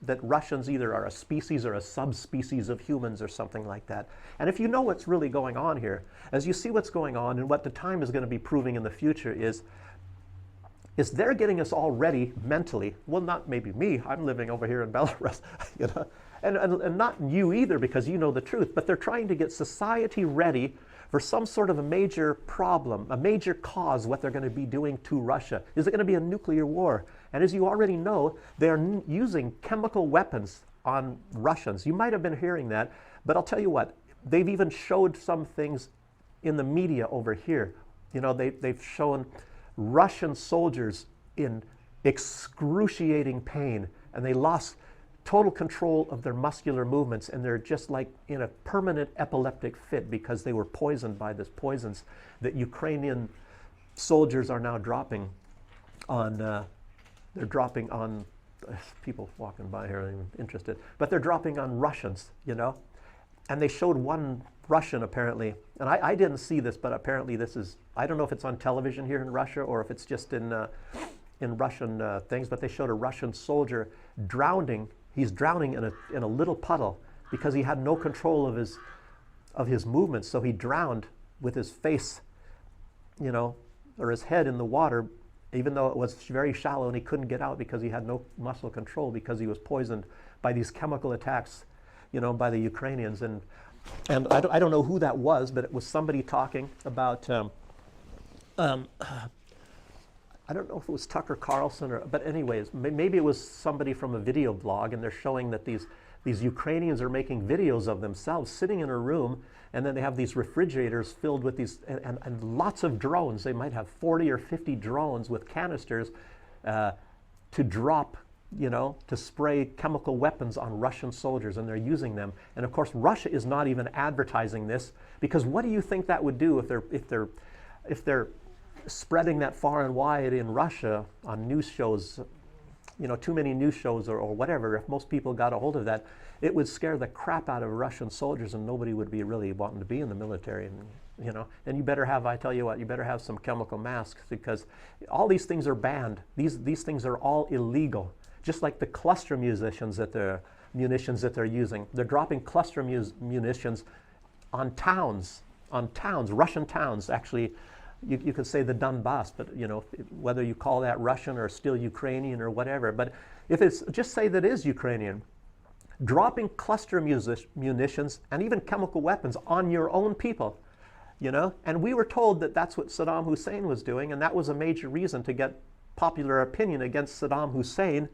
that Russians either are a species or a subspecies of humans or something like that. And if you know what's really going on here, as you see what's going on and what the time is going to be proving in the future is they're getting us all ready mentally. Well, not maybe me. I'm living over here in Belarus, you know, and not you either because you know the truth. But they're trying to get society ready for some sort of a major problem, a major cause, what they're going to be doing to Russia. Is it going to be a nuclear war? And as you already know, they're using chemical weapons on Russians. You might have been hearing that, but I'll tell you what, they've even showed some things in the media over here. You know, they've shown Russian soldiers in excruciating pain, and they lost total control of their muscular movements, and they're just like in a permanent epileptic fit because they were poisoned by this poisons that Ukrainian soldiers are now dropping on. They're dropping on people walking by here aren't even interested, but they're dropping on Russians, you know. And they showed one Russian apparently, and I didn't see this, but apparently this is, I don't know if it's on television here in Russia or if it's just in Russian things, but they showed a Russian soldier drowning. He's drowning in a little puddle because he had no control of his movements. So he drowned with his face, you know, or his head in the water, even though it was very shallow and he couldn't get out because he had no muscle control because he was poisoned by these chemical attacks, you know, by the Ukrainians. And I don't know who that was, but it was somebody talking about, I don't know if it was Tucker Carlson but anyways, maybe it was somebody from a video blog, and they're showing that these Ukrainians are making videos of themselves sitting in a room, and then they have these refrigerators filled with these, and lots of drones. They might have 40 or 50 drones with canisters to drop, you know, to spray chemical weapons on Russian soldiers, and they're using them. And of course, Russia is not even advertising this, because what do you think that would do if they're spreading that far and wide in Russia on news shows, you know, too many news shows or whatever? If most people got a hold of that, it would scare the crap out of Russian soldiers, and nobody would be really wanting to be in the military. And you know, and you better have, I tell you what, you better have some chemical masks, because all these things are banned. These things are all illegal. Just like the cluster munitions that they're using. They're dropping cluster munitions on towns, Russian towns. Actually, you could say the Donbass, but you know, whether you call that Russian or still Ukrainian or whatever. But if it's, just say that is Ukrainian, dropping cluster munitions and even chemical weapons on your own people, you know. And we were told that that's what Saddam Hussein was doing, and that was a major reason to get popular opinion against Saddam Hussein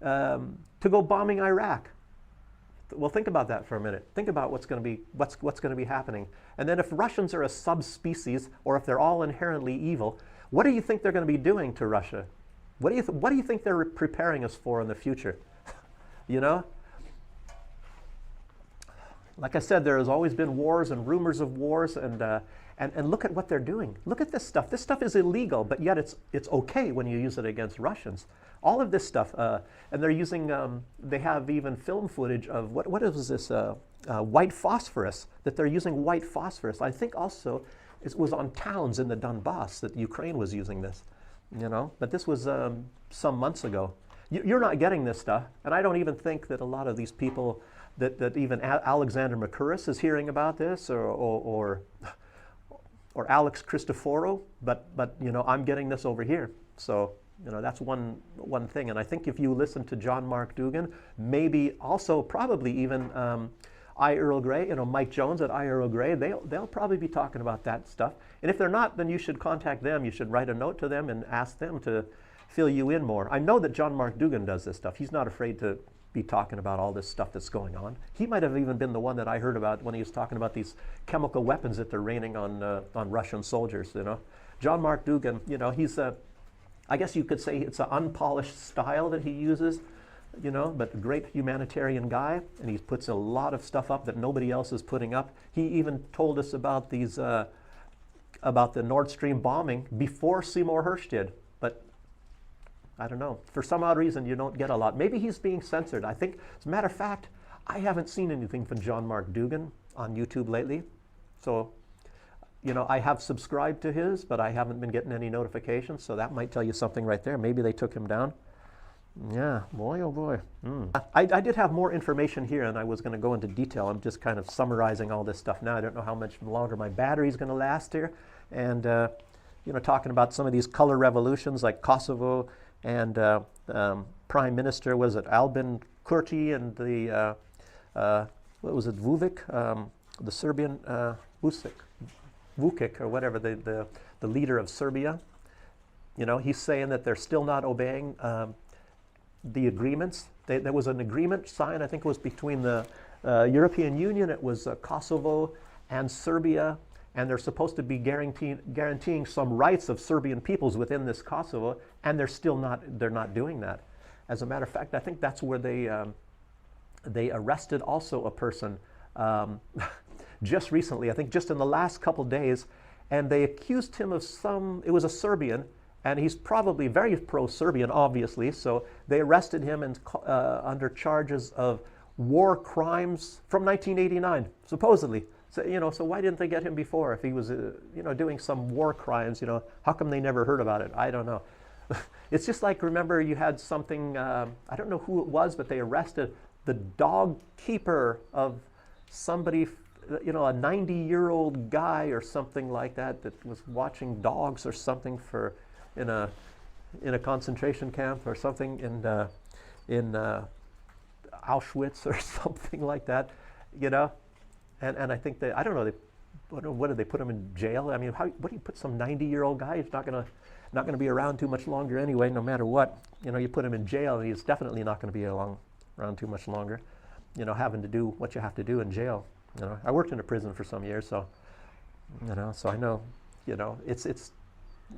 to go bombing Iraq. Well, think about that for a minute. Think about what's going to be happening. And then if Russians are a subspecies, or if they're all inherently evil, what do you think they're going to be doing to Russia? What do you think they're preparing us for in the future? You know? Like I said, there has always been wars and rumors of wars, and look at what they're doing. Look at this stuff. This stuff is illegal, but yet it's okay when you use it against Russians. All of this stuff, and they're using, they have even film footage of, what is this, white phosphorus, that they're using white phosphorus. I think also it was on towns in the Donbass that Ukraine was using this, you know, but this was some months ago. You're not getting this stuff, and I don't even think that a lot of these people, that even Alexander Makuris is hearing about this, or Alex Christoforou, but you know, I'm getting this over here. So you know, that's one thing. And I think if you listen to John Mark Dougan, maybe also probably even I. Earl Grey, you know, Mike Jones at I. Earl Grey, they'll probably be talking about that stuff. And if they're not, then you should contact them. You should write a note to them and ask them to fill you in more. I know that John Mark Dougan does this stuff. He's not afraid to be talking about all this stuff that's going on. He might have even been the one that I heard about when he was talking about these chemical weapons that they're raining on Russian soldiers, you know. John Mark Dougan, you know, he's I guess you could say it's an unpolished style that he uses, you know, but a great humanitarian guy, and he puts a lot of stuff up that nobody else is putting up. He even told us about these, about the Nord Stream bombing before Seymour Hersh did, but I don't know. For some odd reason, you don't get a lot. Maybe he's being censored. I think, as a matter of fact, I haven't seen anything from John Mark Dougan on YouTube lately. So, you know, I have subscribed to his, but I haven't been getting any notifications. So that might tell you something right there. Maybe they took him down. Yeah, boy, oh boy. I did have more information here, and I was going to go into detail. I'm just kind of summarizing all this stuff now. I don't know how much longer my battery's going to last here. And, you know, talking about some of these color revolutions like Kosovo and Prime Minister, was it Albin Kurti and the, what was it, Vučić, the Serbian, Vučić or whatever, the leader of Serbia. You know, he's saying that they're still not obeying the agreements. There was an agreement signed, I think it was between the European Union, it was Kosovo and Serbia, and they're supposed to be guaranteeing some rights of Serbian peoples within this Kosovo, and they're not doing that. As a matter of fact, I think that's where they arrested also a person just recently, I think just in the last couple days, and they accused him of it was a Serbian, and he's probably very pro-Serbian, obviously, so they arrested him and under charges of war crimes from 1989, supposedly. So, you know, so why didn't they get him before if he was, you know, doing some war crimes? You know, how come they never heard about it? I don't know. It's just like, remember you had something, I don't know who it was, but they arrested the dog keeper of somebody, you know, a 90-year-old guy or something like that was watching dogs or something in a concentration camp or something in Auschwitz or something like that, you know. And I think I don't know, what did they put him in jail? I mean, what do you put some 90-year-old guy? He's not gonna be around too much longer anyway, no matter what. You know, you put him in jail, and he's definitely not going to be around too much longer. You know, having to do what you have to do in jail. You know, I worked in a prison for some years, so you know, so I know. You know, it's.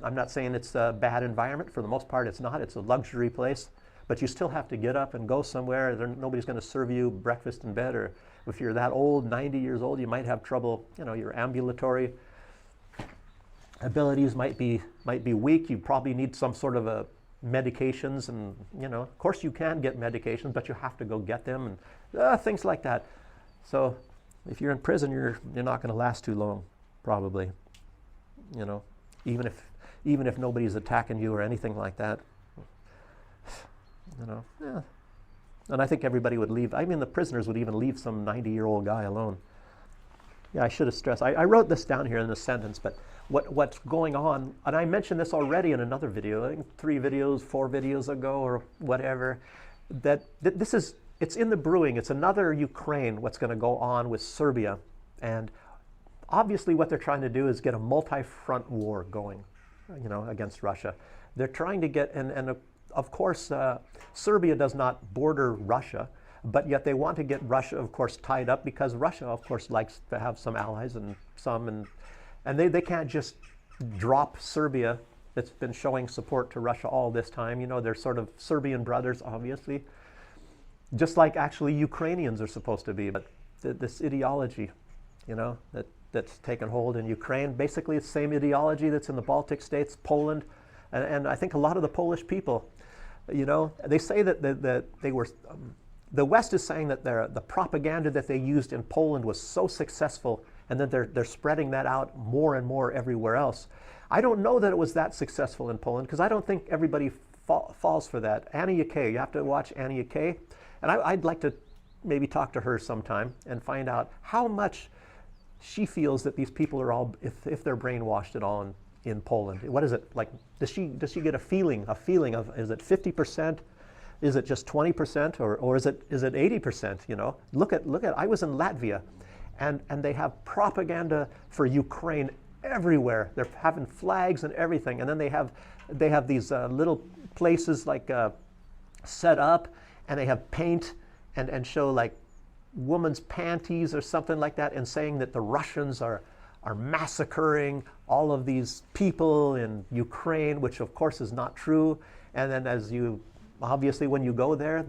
I'm not saying it's a bad environment. For the most part, it's not. It's a luxury place, but you still have to get up and go somewhere. Nobody's going to serve you breakfast in bed, or if you're that old, 90 years old, you might have trouble. You know, your ambulatory abilities might be weak. You probably need some sort of medications, and you know, of course you can get medications, but you have to go get them, and things like that. So if you're in prison, you're not going to last too long, probably. You know, even if nobody's attacking you or anything like that. You know, yeah. And I think everybody would leave. I mean, the prisoners would even leave some 90-year-old guy alone. Yeah, I should have stressed. I wrote this down here in a sentence, but what's going on, and I mentioned this already in another video, I think 4 videos ago or whatever, that it's in the brewing. It's another Ukraine, what's going to go on with Serbia. And obviously what they're trying to do is get a multi-front war going, you know, against Russia. They're trying to get, and of course, Serbia does not border Russia, but yet they want to get Russia, of course, tied up, because Russia, of course, likes to have some allies and they can't just drop Serbia, that's been showing support to Russia all this time. You know, they're sort of Serbian brothers, obviously, just like actually Ukrainians are supposed to be. But this ideology, you know, that's taken hold in Ukraine, basically it's the same ideology that's in the Baltic states, Poland, and I think a lot of the Polish people, you know, they say that they were, the West is saying that the propaganda that they used in Poland was so successful, and then they're spreading that out more and more everywhere else. I don't know that it was that successful in Poland, because I don't think everybody falls for that. Annie Yakay, you have to watch Annie Yakay, and I'd like to maybe talk to her sometime and find out how much she feels that these people are all, if they're brainwashed at all in Poland. What is it like? Does she get a feeling of, is it 50%? Is it just 20%, or is it 80%? You know, look at. I was in Latvia, and they have propaganda for Ukraine everywhere. They're having flags and everything, and then they have these little places like set up, and they have paint and show like women's panties or something like that, and saying that the Russians are massacring all of these people in Ukraine, which of course is not true. And then obviously when you go there,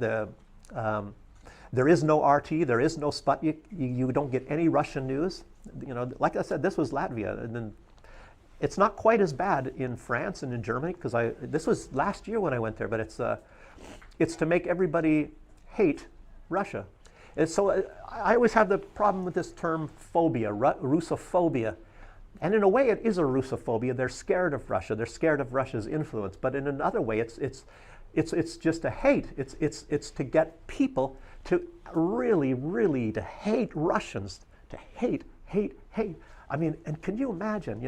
there is no RT, there is no Sputnik, you don't get any Russian news. You know, like I said, this was Latvia, and then It's not quite as bad in France and in Germany, because this was last year when I went there, but it's to make everybody hate Russia. And so I always have the problem with this term phobia, Russophobia. And in a way, it is a Russophobia. They're scared of Russia. They're scared of Russia's influence. But in another way, it's just a hate. It's to get people to really, really to hate Russians, to hate. I mean, and can you imagine,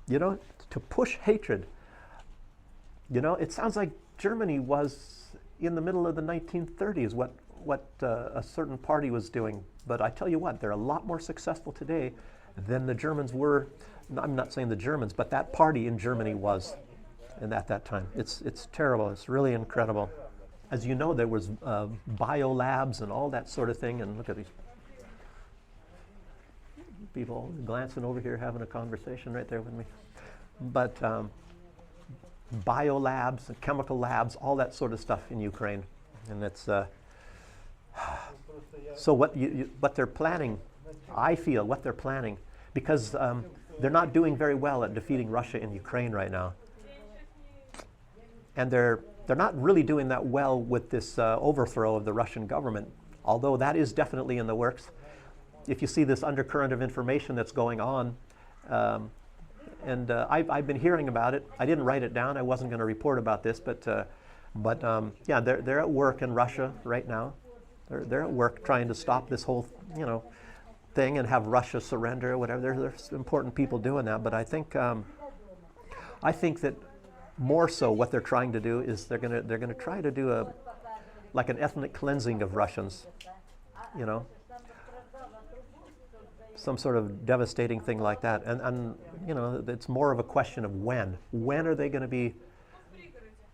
to push hatred? It sounds like Germany was in the middle of the 1930s, what a certain party was doing. But I tell you what, they're a lot more successful today than the Germans were. I'm not saying the Germans, but that party in Germany was, and at that time. It's terrible. It's really incredible. As you know, there was biolabs and all that sort of thing. And look at these people glancing over here, having a conversation right there with me. But biolabs and chemical labs, all that sort of stuff in Ukraine. And it's so what they're planning, I feel, what they're planning, because they're not doing very well at defeating Russia in Ukraine right now. And they're not really doing that well with this overthrow of the Russian government, although that is definitely in the works. If you see this undercurrent of information that's going on, and I've been hearing about it. I didn't write it down. I wasn't going to report about this, but yeah, they're at work in Russia right now. They're at work trying to stop this whole thing and have Russia surrender or whatever. There's important people doing that, but I think that more so what they're trying to do is they're gonna try to do like an ethnic cleansing of Russians, some sort of devastating thing like that. And it's more of a question of when. When are they going to be?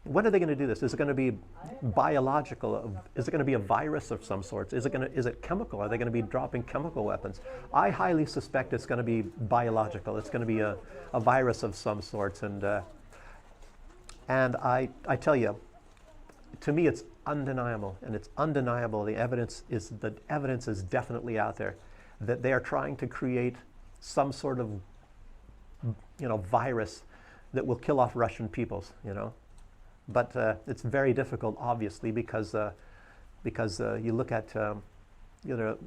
When are they going to do this? Is it going to be biological? Is it going to be a virus of some sorts? Is it chemical? Are they going to be dropping chemical weapons? I highly suspect it's going to be biological. It's going to be a virus of some sorts. And I tell you, to me, it's undeniable, and it's undeniable. The evidence is definitely out there that they are trying to create some sort of virus that will kill off Russian peoples. But it's very difficult, obviously, because you look at they're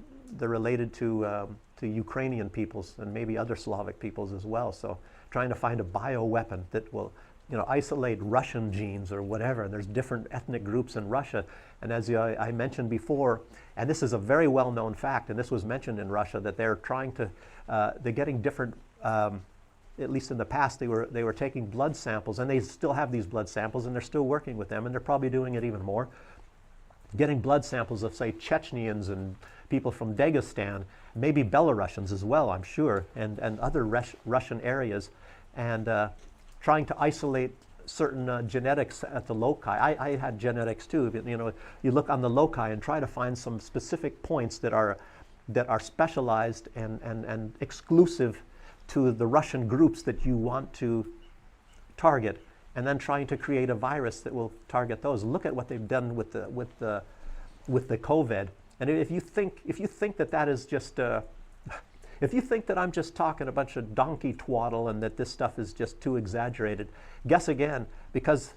related to Ukrainian peoples and maybe other Slavic peoples as well. So trying to find a bioweapon that will isolate Russian genes or whatever. And there's different ethnic groups in Russia. And as I mentioned before, and this is a very well-known fact, and this was mentioned in Russia, that they're trying to they're getting different. At least in the past, they were taking blood samples, and they still have these blood samples, and they're still working with them, and they're probably doing it even more. Getting blood samples of, say, Chechens and people from Dagestan, maybe Belarusians as well, I'm sure, and other Russian areas, and trying to isolate certain genetics at the loci. I had genetics too. You look on the loci and try to find some specific points that are specialized and exclusive to the Russian groups that you want to target, and then trying to create a virus that will target those. Look at what they've done with the COVID. And if you think that is just if you think that I'm just talking a bunch of donkey twaddle and that this stuff is just too exaggerated, guess again, because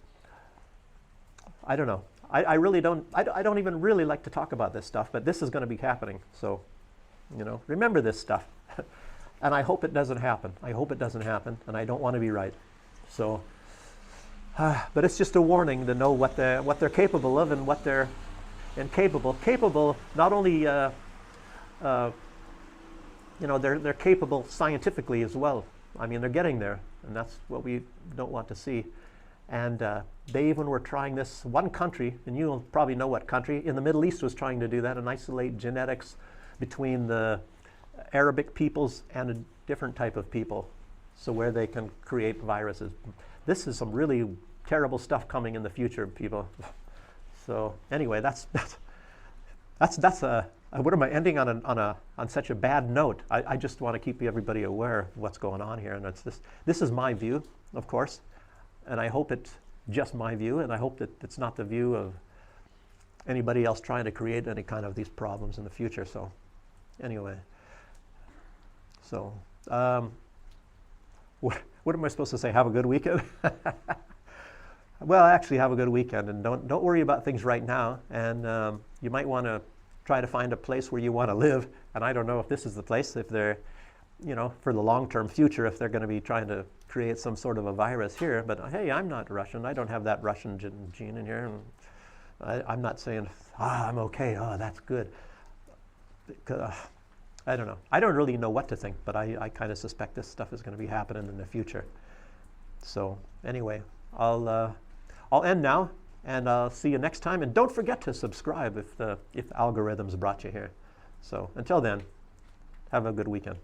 I don't know. I really don't. I don't even really like to talk about this stuff, but this is going to be happening. So, remember this stuff. And I hope it doesn't happen. I hope it doesn't happen, and I don't want to be right. So, but it's just a warning to know what they're capable of and what they're incapable. Capable, not only they're capable scientifically as well. I mean, they're getting there, and that's what we don't want to see. And they even were trying this. One country, and you'll probably know what country, in the Middle East was trying to do that and isolate genetics between the Arabic peoples and a different type of people, so where they can create viruses. This is some really terrible stuff coming in the future, people. So anyway, that's what am I ending on such a bad note? I just want to keep everybody aware of what's going on here, and this is my view, of course, and I hope it's just my view, and I hope that it's not the view of anybody else trying to create any kind of these problems in the future. So anyway. So, What am I supposed to say? Have a good weekend? Well, actually, have a good weekend, and don't worry about things right now. And you might want to try to find a place where you want to live. And I don't know if this is the place, if they're, for the long-term future, if they're going to be trying to create some sort of a virus here. But hey, I'm not Russian. I don't have that Russian gene in here. I'm not saying, I'm okay. Oh, that's good. I don't know. I don't really know what to think, but I kind of suspect this stuff is going to be happening in the future. So anyway, I'll end now, and I'll see you next time. And don't forget to subscribe if algorithms brought you here. So until then, have a good weekend.